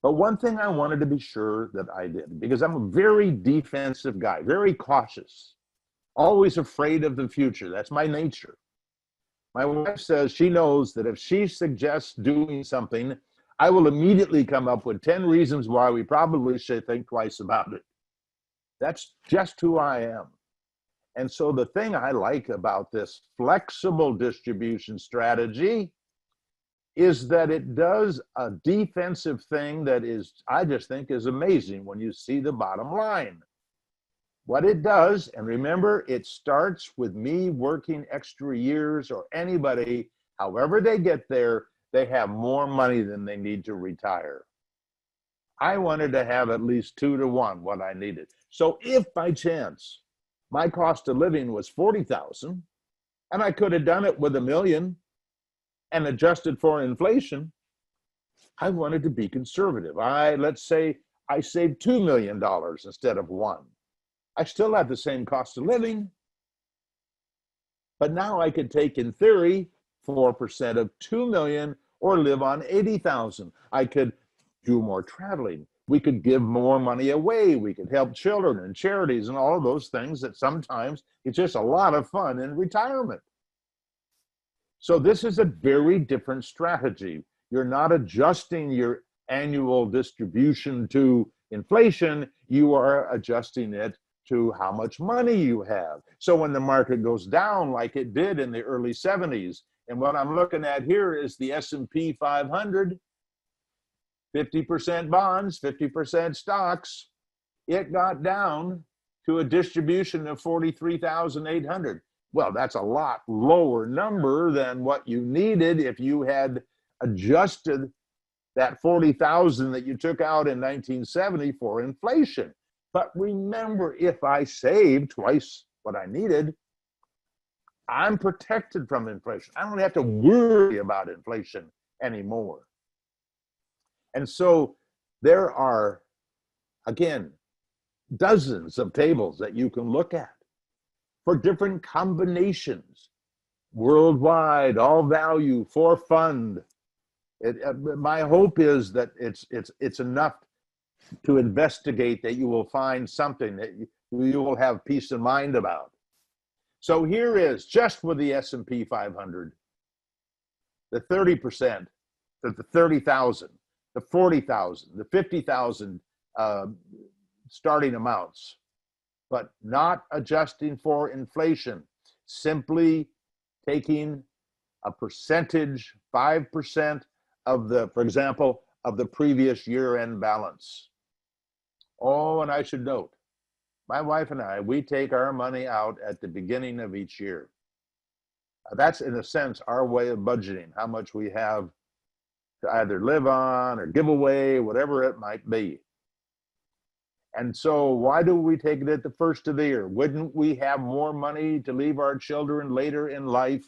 But one thing I wanted to be sure that I did, because I'm a very defensive guy, very cautious, always afraid of the future. That's my nature. My wife says she knows that if she suggests doing something, I will immediately come up with 10 reasons why we probably should think twice about it. That's just who I am. And so the thing I like about this flexible distribution strategy is that it does a defensive thing that is, I just think, is amazing when you see the bottom line. What it does, and remember, it starts with me working extra years, or anybody, however they get there, they have more money than they need to retire. I wanted to have at least 2 to 1 what I needed. So if by chance my cost of living was $40,000 and I could have done it with $1 million and adjusted for inflation, I wanted to be conservative. Let's say I saved $2 million instead of 1. I still have the same cost of living, but now I could take, in theory, 4% of 2 million or live on 80,000. I could do more traveling. We could give more money away. We could help children and charities and all of those things that sometimes it's just a lot of fun in retirement. So this is a very different strategy. You're not adjusting your annual distribution to inflation. You are adjusting it to how much money you have. So when the market goes down like it did in the early 70s, and what I'm looking at here is the S&P 500, 50% bonds, 50% stocks, it got down to a distribution of 43,800. Well, that's a lot lower number than what you needed if you had adjusted that 40,000 that you took out in 1970 for inflation. But remember, if I saved twice what I needed, I'm protected from inflation. I don't have to worry about inflation anymore. And so there are, again, dozens of tables that you can look at for different combinations, worldwide, all value, for fund. My hope is that it's enough to investigate that you will find something that you will have peace of mind about. So here is, just with the S&P 500, the 30%, the 30,000, the 40,000, the 50,000 starting amounts, but not adjusting for inflation, simply taking a percentage, 5% of the, for example, of the previous year-end balance. Oh, and I should note, my wife and I, we take our money out at the beginning of each year. That's, in a sense, our way of budgeting, how much we have to either live on or give away, whatever it might be. And so why do we take it at the first of the year? Wouldn't we have more money to leave our children later in life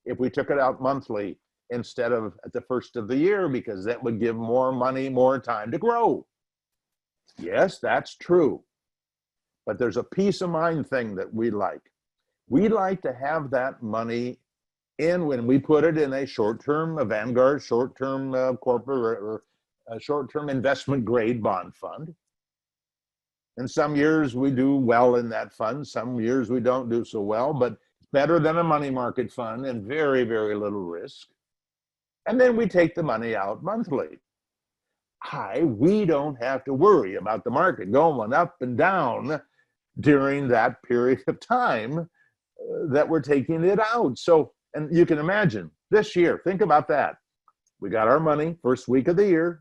if we took it out monthly instead of at the first of the year? Because that would give more money, more time to grow. Yes, that's true. But there's a peace of mind thing that we like. We like to have that money in, when we put it in a short-term, a Vanguard short-term corporate or a short-term investment grade bond fund. And some years we do well in that fund. Some years we don't do so well, but it's better than a money market fund and very, very little risk. And then we take the money out monthly. We don't have to worry about the market going up and down during that period of time that we're taking it out. So, and you can imagine this year, think about that. We got our money first week of the year.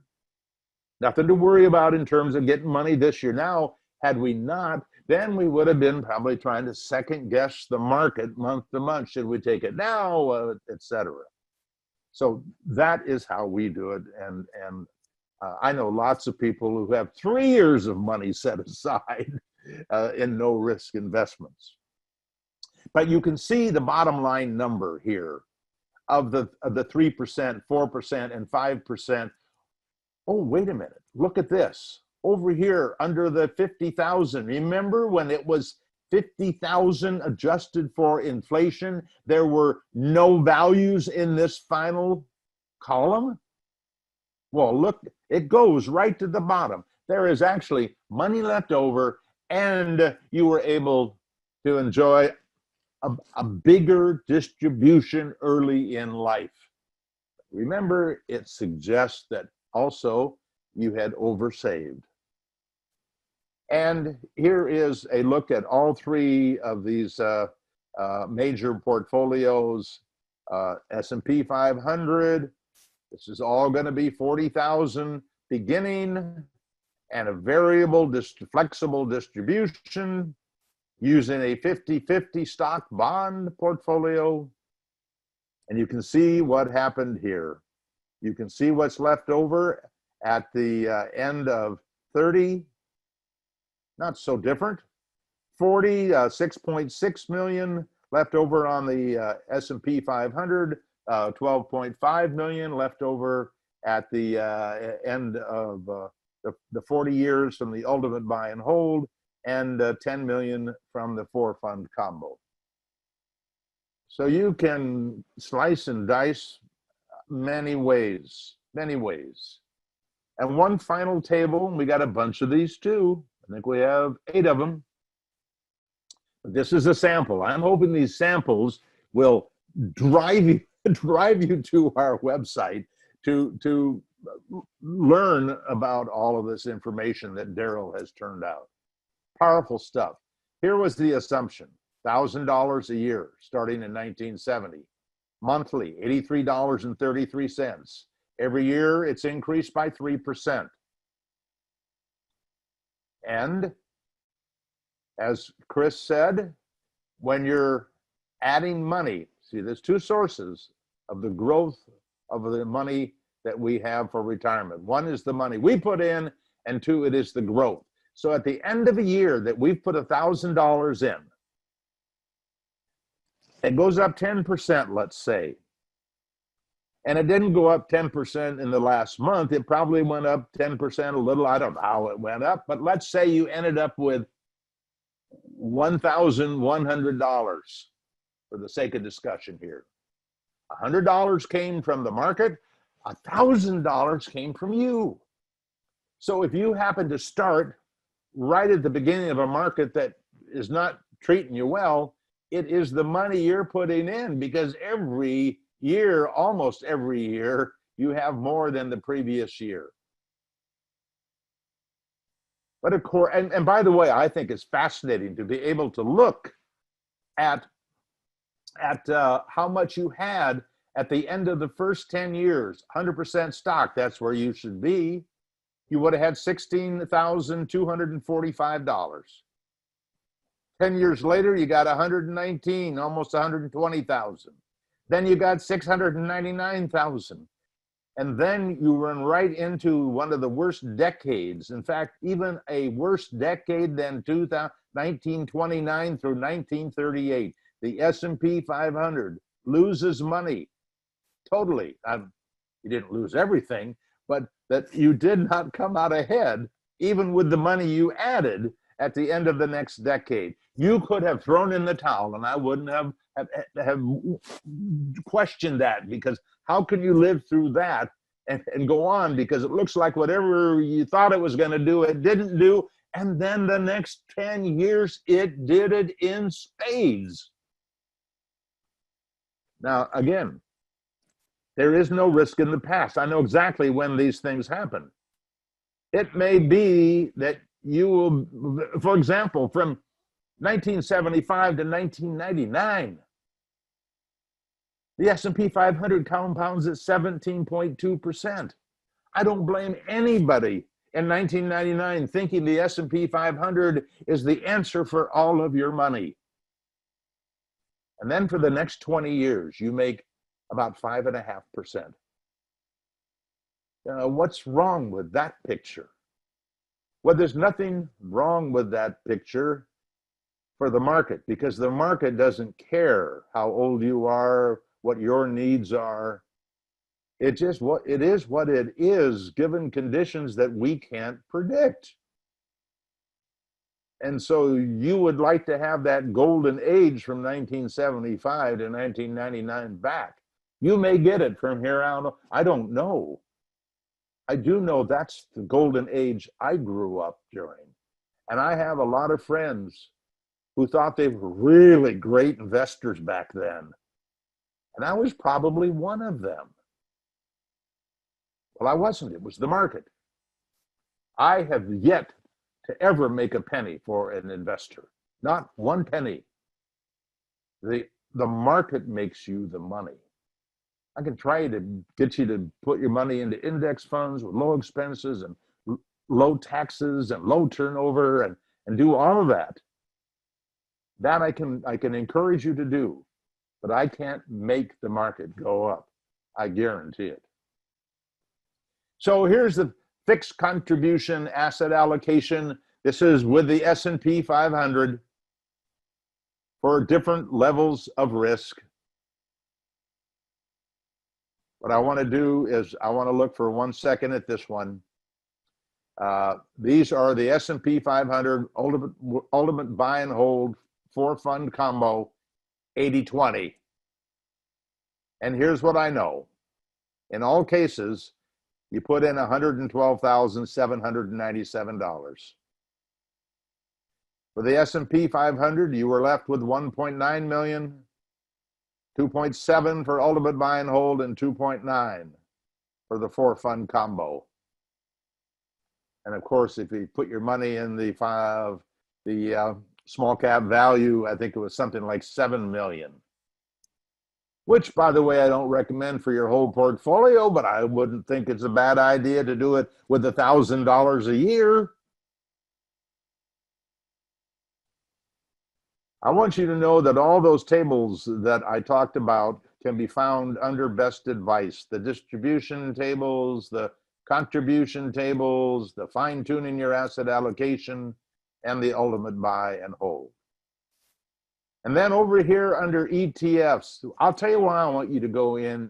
Nothing to worry about in terms of getting money this year. Now, had we not, then we would have been probably trying to second guess the market month to month. Should we take it now, et cetera. So that is how we do it. And I know lots of people who have 3 years of money set aside in no risk investments. But you can see the bottom line number here of the 3%, 4%, and 5%. Oh, wait a minute. Look at this. Over here under the 50,000. Remember when it was 50,000 adjusted for inflation? There were no values in this final column. Well, look, it goes right to the bottom. There is actually money left over, and you were able to enjoy a bigger distribution early in life. Remember, it suggests that also you had oversaved. And here is a look at all three of these major portfolios. S&P 500, this is all going to be 40,000 beginning, and a variable flexible distribution using a 50-50 stock bond portfolio. And you can see what happened here. You can see what's left over at the end of 30. Not so different. 40, 6.6 million left over on the S&P 500, 12.5 million left over at the end of the 40 years from the ultimate buy and hold, and 10 million from the 4-fund combo. So you can slice and dice many ways, many ways. And one final table, we got a bunch of these too. I think we have 8 of them. This is a sample. I'm hoping these samples will drive you to our website to learn about all of this information that Daryl has turned out. Powerful stuff. Here was the assumption: $1,000 a year starting in 1970. Monthly, $83.33. Every year, it's increased by 3%. And as Chris said, when you're adding money, see, there's 2 sources of the growth of the money that we have for retirement. One is the money we put in, and 2, it is the growth. So at the end of a year that we've put $1,000 in, it goes up 10%, let's say. And it didn't go up 10% in the last month. It probably went up 10% a little. I don't know how it went up, but let's say you ended up with $1,100 for the sake of discussion here. $100 came from the market, $1,000 came from you. So if you happen to start right at the beginning of a market that is not treating you well, it is the money you're putting in, because every year, almost every year, you have more than the previous year. But of course, and by the way, I think it's fascinating to be able to look at how much you had at the end of the first 10 years. 100% stock, that's where you should be. You would have had $16,245. 10 years later, you got 119, almost 120,000. Then you got 699,000. And then you run right into one of the worst decades. In fact, even a worse decade than 1929 through 1938. The S&P 500 loses money totally. You didn't lose everything, but that you did not come out ahead, even with the money you added at the end of the next decade. You could have thrown in the towel, and I wouldn't have questioned that, because how can you live through that and go on? Because it looks like whatever you thought it was going to do, it didn't do. And then the next 10 years, it did it in spades. Now, again, there is no risk in the past. I know exactly when these things happen. It may be that you will, for example, from 1975 to 1999, the S&P 500 compounds at 17.2%. I don't blame anybody in 1999 thinking the S&P 500 is the answer for all of your money. And then for the next 20 years, you make about 5.5%. What's wrong with that picture? Well, there's nothing wrong with that picture for the market, because the market doesn't care how old you are, what your needs are. It is what it is, given conditions that we can't predict. And so you would like to have that golden age from 1975 to 1999 back. You may get it from here out. I don't know. I do know that's the golden age I grew up during. And I have a lot of friends who thought they were really great investors back then. And I was probably one of them. Well, I wasn't. It was the market. I have yet to ever make a penny for an investor. Not one penny. The market makes you the money. I can try to get you to put your money into index funds with low expenses and low taxes and low turnover and do all of that. That I can encourage you to do, but I can't make the market go up. I guarantee it. So here's the fixed contribution asset allocation. This is with the S&P 500 for different levels of risk. What I want to do is I want to look for 1 second at this one. These are the S&P 500 ultimate buy and hold 4-fund combo 80-20. And here's what I know. In all cases, you put in $112,797. For the S&P 500, you were left with 1.9 million, 2.7 for ultimate buy and hold, and 2.9 for the 4-fund combo. And of course, if you put your money in the small cap value, I think it was something like 7 million. Which, by the way, I don't recommend for your whole portfolio, but I wouldn't think it's a bad idea to do it with $1,000 a year. I want you to know that all those tables that I talked about can be found under best advice. The distribution tables, the contribution tables, the fine-tuning your asset allocation, and the ultimate buy and hold. And then over here under ETFs, I'll tell you why I want you to go in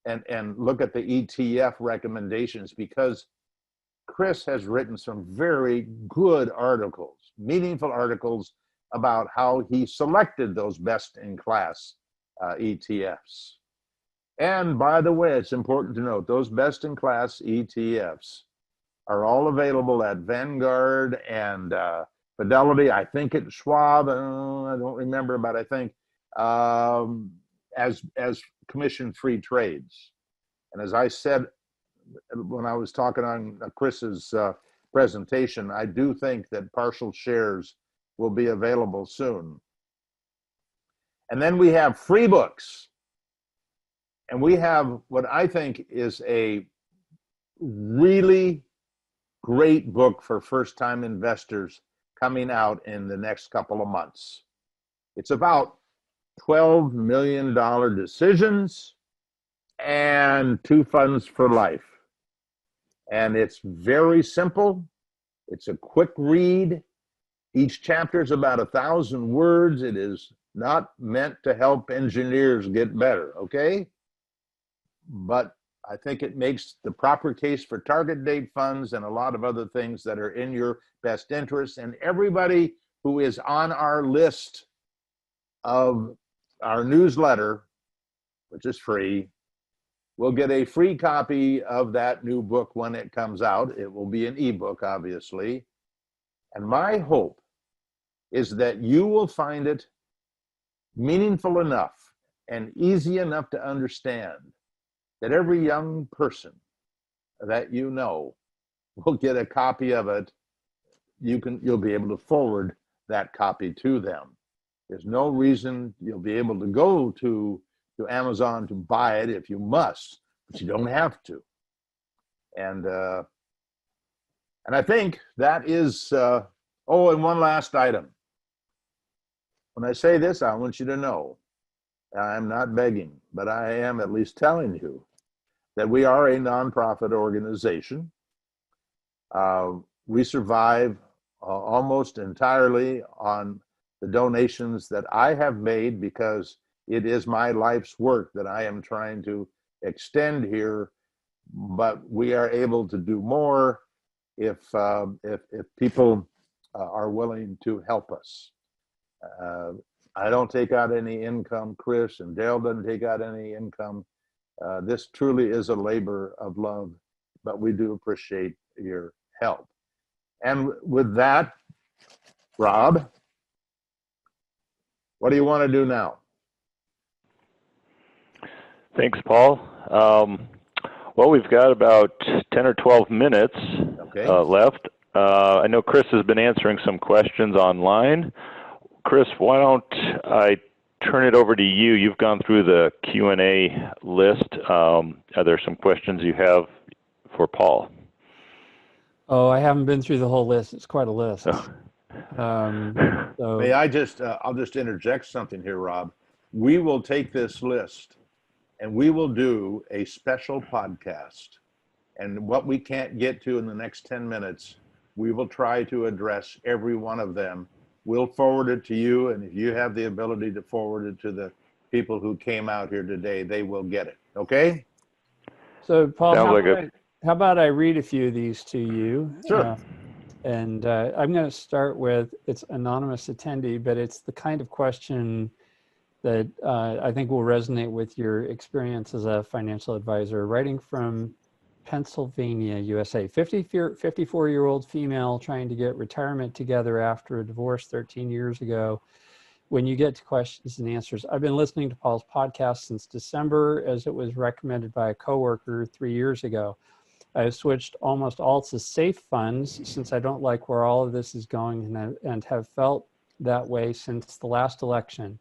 and look at the ETF recommendations, because Chris has written some very good articles, meaningful articles about how he selected those best-in-class ETFs. And by the way, it's important to note, those best-in-class ETFs are all available at Vanguard and Fidelity. I think it's Schwab, I don't remember, but I think as commission-free trades. And as I said when I was talking on Chris's presentation, I do think that partial shares will be available soon. And then we have free books. And we have what I think is a really great book for first-time investors coming out in the next couple of months. It's about $12 million decisions and 2 funds for life. And it's very simple. It's a quick read. Each chapter is about 1,000 words. It is not meant to help engineers get better, okay? But I think it makes the proper case for target date funds and a lot of other things that are in your best interest. And everybody who is on our list of our newsletter, which is free, will get a free copy of that new book when it comes out. It will be an ebook, obviously. And my hope is that you will find it meaningful enough and easy enough to understand that every young person that you know will get a copy of it. You'll be able to forward that copy to them. There's no reason you'll be able to go to Amazon to buy it if you must, but you don't have to. And And I think that is, oh, and one last item. When I say this, I want you to know, I'm not begging, but I am at least telling you that we are a nonprofit organization. We survive almost entirely on the donations that I have made, because it is my life's work that I am trying to extend here. But we are able to do more if people are willing to help us. I don't take out any income. Chris and Dale doesn't take out any income. This truly is a labor of love, but we do appreciate your help. And with that, Rob, what do you want to do now? Thanks, Paul. Well, we've got about 10 or 12 minutes left. I know Chris has been answering some questions online. Chris, why don't I turn it over to you? You've gone through the Q&A list. Are there some questions you have for Paul? Oh, I haven't been through the whole list. It's quite a list. May I just, I'll just interject something here, Rob. We will take this list and we will do a special podcast. And what we can't get to in the next 10 minutes, we will try to address every one of them. We'll forward it to you, and if you have the ability to forward it to the people who came out here today, they will get it. Okay? So, Paul, how about I read a few of these to you? Sure. I'm going to start with, it's anonymous attendee, but it's the kind of question that I think will resonate with your experience as a financial advisor. Writing from Pennsylvania, USA. 54-year-old female trying to get retirement together after a divorce 13 years ago. When you get to questions and answers, I've been listening to Paul's podcast since December, as it was recommended by a coworker 3 years ago. I have switched almost all to safe funds since I don't like where all of this is going, and have felt that way since the last election.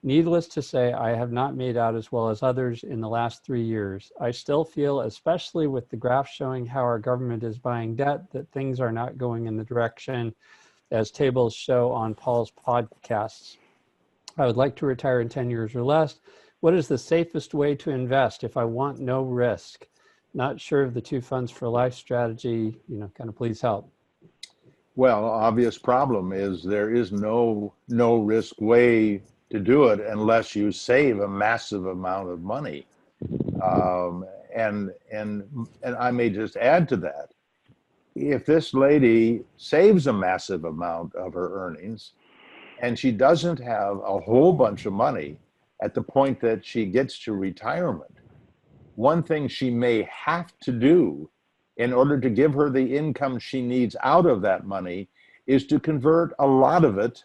Needless to say, I have not made out as well as others in the last 3 years. I still feel, especially with the graph showing how our government is buying debt, that things are not going in the direction as tables show on Paul's podcasts. I would like to retire in 10 years or less. What is the safest way to invest if I want no risk? Not sure of the 2 funds for life strategy, kind of please help. Well, obvious problem is there is no risk way to do it unless you save a massive amount of money. And I may just add to that. If this lady saves a massive amount of her earnings and she doesn't have a whole bunch of money at the point that she gets to retirement, one thing she may have to do in order to give her the income she needs out of that money is to convert a lot of it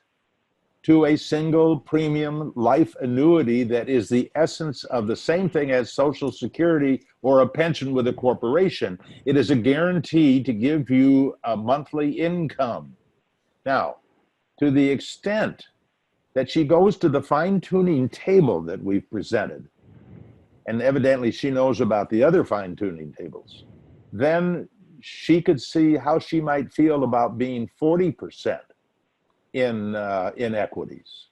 to a single premium life annuity that is the essence of the same thing as Social Security or a pension with a corporation. It is a guarantee to give you a monthly income. Now, to the extent that she goes to the fine-tuning table that we've presented, and evidently she knows about the other fine-tuning tables, then she could see how she might feel about being 40% in equities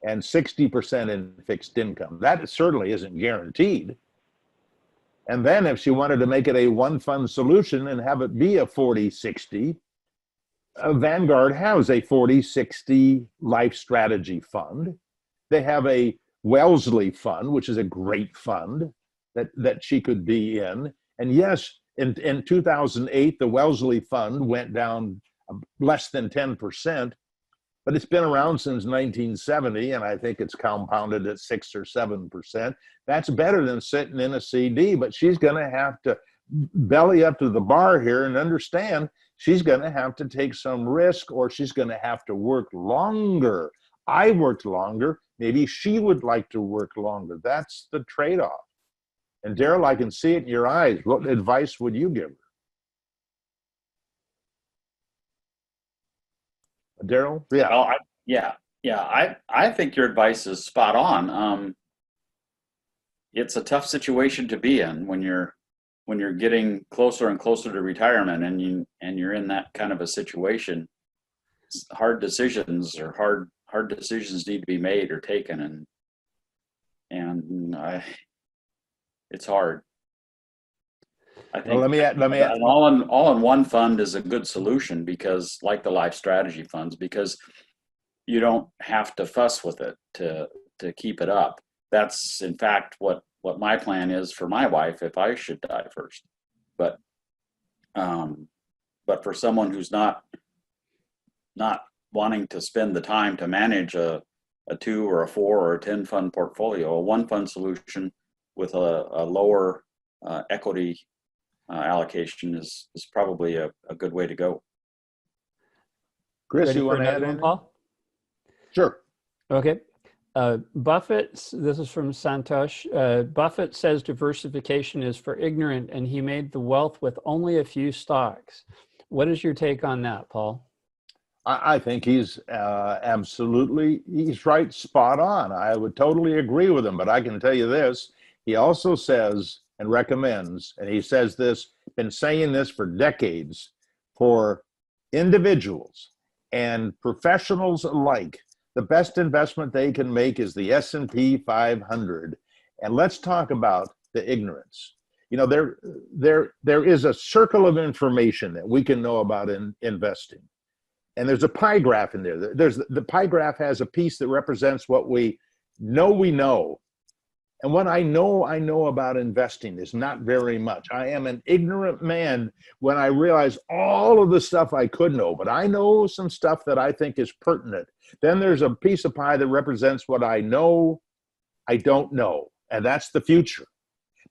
and 60% in fixed income. That certainly isn't guaranteed. And then if she wanted to make it a one fund solution and have it be a 40-60, Vanguard has a 40-60 life strategy fund. They have a Wellesley fund, which is a great fund that she could be in. And yes, in 2008, the Wellesley fund went down less than 10%, but it's been around since 1970, and I think it's compounded at 6 or 7%. That's better than sitting in a CD, but she's going to have to belly up to the bar here and understand she's going to have to take some risk, or she's going to have to work longer. I worked longer. Maybe she would like to work longer. That's the trade-off. And Daryl, I can see it in your eyes. What advice would you give her? Daryl? Yeah. Well, I think your advice is spot on. It's a tough situation to be in when you're when you're getting closer and closer to retirement, and you're in that kind of a situation, hard decisions need to be made or taken, it's hard. I think Well, an all-in-one fund is a good solution, because, like the life strategy funds, because you don't have to fuss with it to keep it up. That's in fact what my plan is for my wife if I should die first. But for someone who's not wanting to spend the time to manage a 2 or a 4 or a 10 fund portfolio, a one fund solution with a lower equity allocation is probably a good way to go. Chris, Ready you for want to add another one, anything? Paul? Sure. Okay. Buffett, this is from Santosh. Buffett says diversification is for ignorant, and he made the wealth with only a few stocks. What is your take on that, Paul? I think he's he's right, spot on. I would totally agree with him, but I can tell you this. He also says and recommends, and he says this, been saying this for decades, for individuals and professionals alike, the best investment they can make is the S&P 500. And let's talk about the ignorance. You know, there is a circle of information that we can know about in investing. And there's a pie graph in there. The pie graph has a piece that represents what we know. And what I know about investing is not very much. I am an ignorant man when I realize all of the stuff I could know, but I know some stuff that I think is pertinent. Then there's a piece of pie that represents what I know I don't know, and that's the future.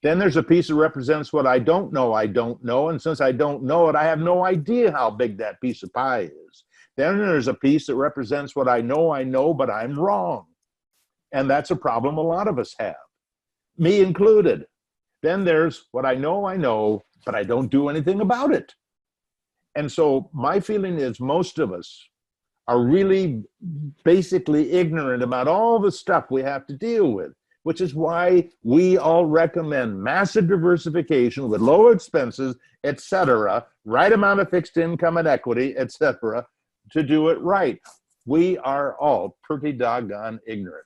Then there's a piece that represents what I don't know, and since I don't know it, I have no idea how big that piece of pie is. Then there's a piece that represents what I know, but I'm wrong. And that's a problem a lot of us have, me included. Then there's what I know, but I don't do anything about it. And so my feeling is most of us are really basically ignorant about all the stuff we have to deal with, which is why we all recommend massive diversification with low expenses, et cetera, right amount of fixed income and equity, et cetera, to do it right. We are all pretty doggone ignorant.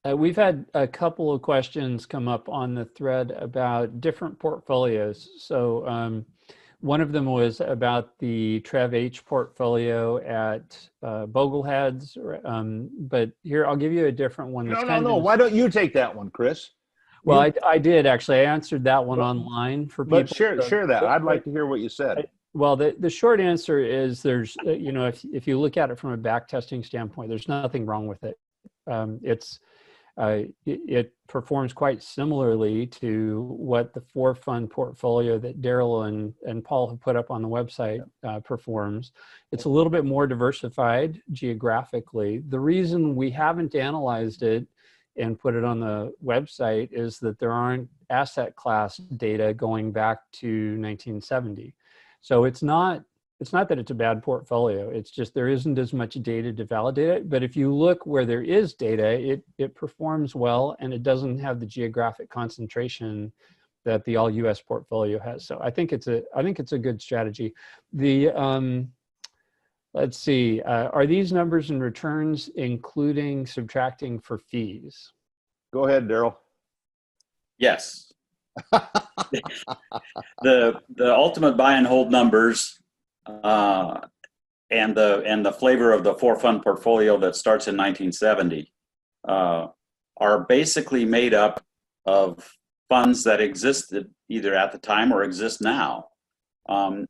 We've had a couple of questions come up on the thread about different portfolios. So one of them was about the Trev H portfolio at Bogleheads, but here I'll give you a different one. No. Why don't you take that one, Chris? Well, I did actually. I answered that one online for people. But share that. I'd like to hear what you said. Well, the short answer is there's, you know, if you look at it from a back testing standpoint, there's nothing wrong with it. It performs quite similarly to what the 4-fund portfolio that Daryl and Paul have put up on the website performs. It's a little bit more diversified geographically. The reason we haven't analyzed it and put it on the website is that there aren't asset class data going back to 1970. So it's not that it's a bad portfolio. It's just there isn't as much data to validate it. But if you look where there is data, it performs well, and it doesn't have the geographic concentration that the all U.S. portfolio has. So I think it's a good strategy. The let's see, are these numbers and returns including subtracting for fees? Go ahead, Daryl. Yes. The ultimate buy and hold numbers and the flavor of the 4-fund portfolio that starts in 1970 are basically made up of funds that existed either at the time or exist now.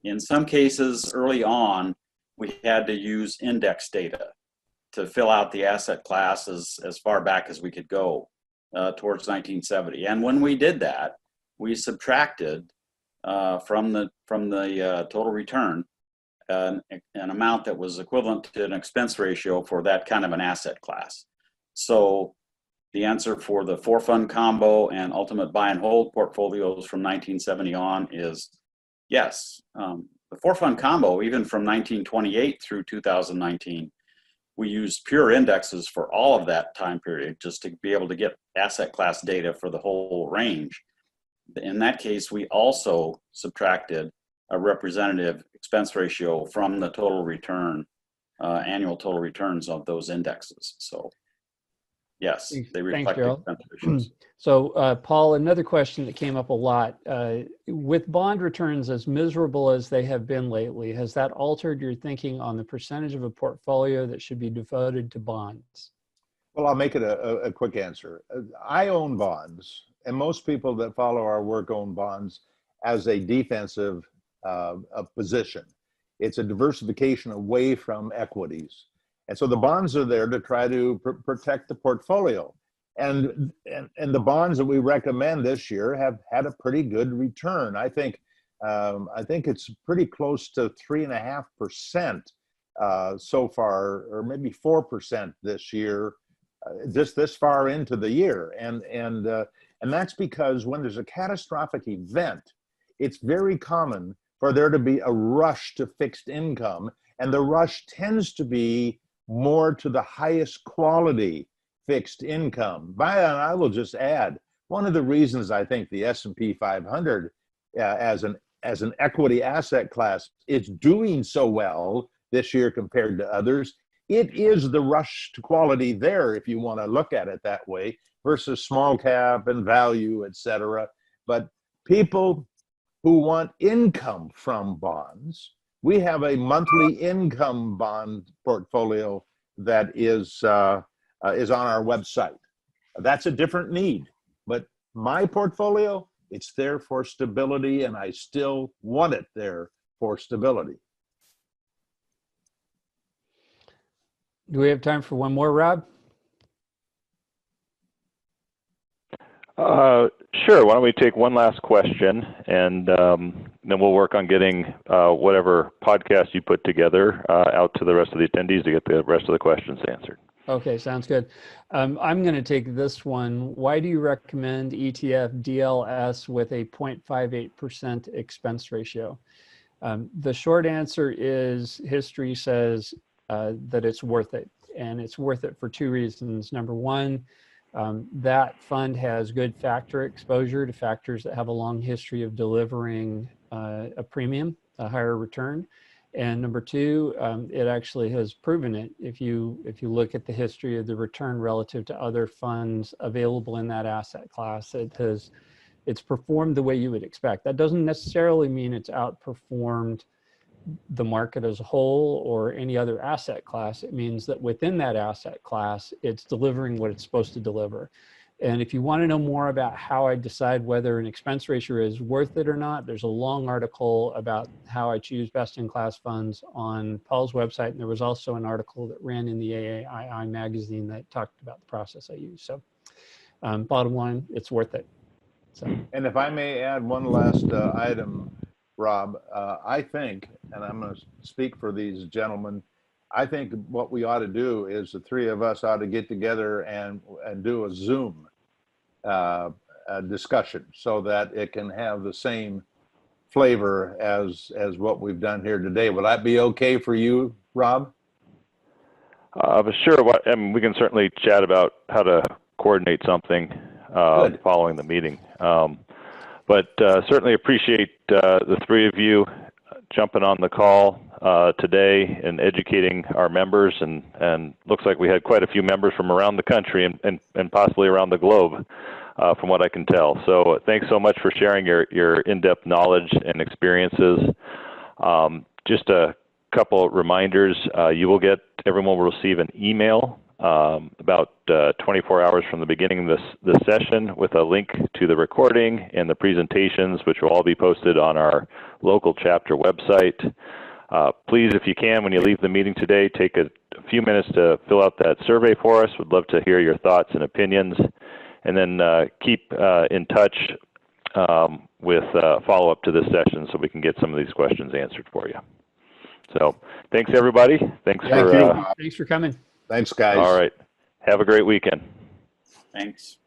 In some cases, early on, we had to use index data to fill out the asset classes as far back as we could go towards 1970. And when we did that, we subtracted from the total return an amount that was equivalent to an expense ratio for that kind of an asset class. So the answer for the 4-fund combo and ultimate buy and hold portfolios from 1970 on is yes. The 4-fund combo, even from 1928 through 2019, we used pure indexes for all of that time period just to be able to get asset class data for the whole range. in that case, we also subtracted a representative expense ratio from the total return, annual total returns of those indexes. So yes, they Thanks, reflect Gerald. expense ratios. So, Paul, another question that came up a lot. With bond returns as miserable as they have been lately, has that altered your thinking on the percentage of a portfolio that should be devoted to bonds? Well, I'll make it a quick answer. I own bonds, and most people that follow our work own bonds as a defensive position. It's a diversification away from equities. And so the bonds are there to try to protect the portfolio. And the bonds that we recommend this year have had a pretty good return. I think it's pretty close to 3.5% so far, or maybe 4% this year, just this far into the year. And that's because when there's a catastrophic event, it's very common for there to be a rush to fixed income, and the rush tends to be more to the highest quality fixed income. And I will just add, one of the reasons I think the S&P 500 as an equity asset class is doing so well this year compared to others, it is the rush to quality there, if you want to look at it that way, versus small cap and value, et cetera. But people who want income from bonds, we have a monthly income bond portfolio that is on our website. That's a different need, but my portfolio, it's there for stability, and I still want it there for stability. Do we have time for one more, Rob? Sure. Why don't we take one last question, and then we'll work on getting whatever podcast you put together out to the rest of the attendees to get the rest of the questions answered. Okay, sounds good. I'm going to take this one. Why do you recommend ETF DLS with a 0.58% expense ratio? The short answer is history says that it's worth it. And it's worth it for two reasons. Number one, that fund has good factor exposure to factors that have a long history of delivering a premium, a higher return. And number two, it actually has proven it. If you look at the history of the return relative to other funds available in that asset class, it's performed the way you would expect. That doesn't necessarily mean it's outperformed the market as a whole or any other asset class. It means that within that asset class, it's delivering what it's supposed to deliver. And if you want to know more about how I decide whether an expense ratio is worth it or not, there's a long article about how I choose best-in-class funds on Paul's website. And there was also an article that ran in the AAII magazine that talked about the process I use. So bottom line, it's worth it. So. And if I may add one last item, Rob, I think, and I'm going to speak for these gentlemen, I think what we ought to do is the three of us ought to get together and do a Zoom discussion so that it can have the same flavor as what we've done here today. Would that be okay for you, Rob? Sure. I mean, we can certainly chat about how to coordinate something following the meeting. But certainly appreciate the three of you jumping on the call today and educating our members, and looks like we had quite a few members from around the country and possibly around the globe from what I can tell. So thanks so much for sharing your in-depth knowledge and experiences. Just a couple reminders. Everyone will receive an email about 24 hours from the beginning of this session with a link to the recording and the presentations, which will all be posted on our local chapter website. Please, if you can, when you leave the meeting today, take a few minutes to fill out that survey for us. We'd love to hear your thoughts and opinions. And then keep in touch with follow-up to this session so we can get some of these questions answered for you. So thanks, everybody. Thanks for coming. Thanks, guys. All right. Have a great weekend. Thanks.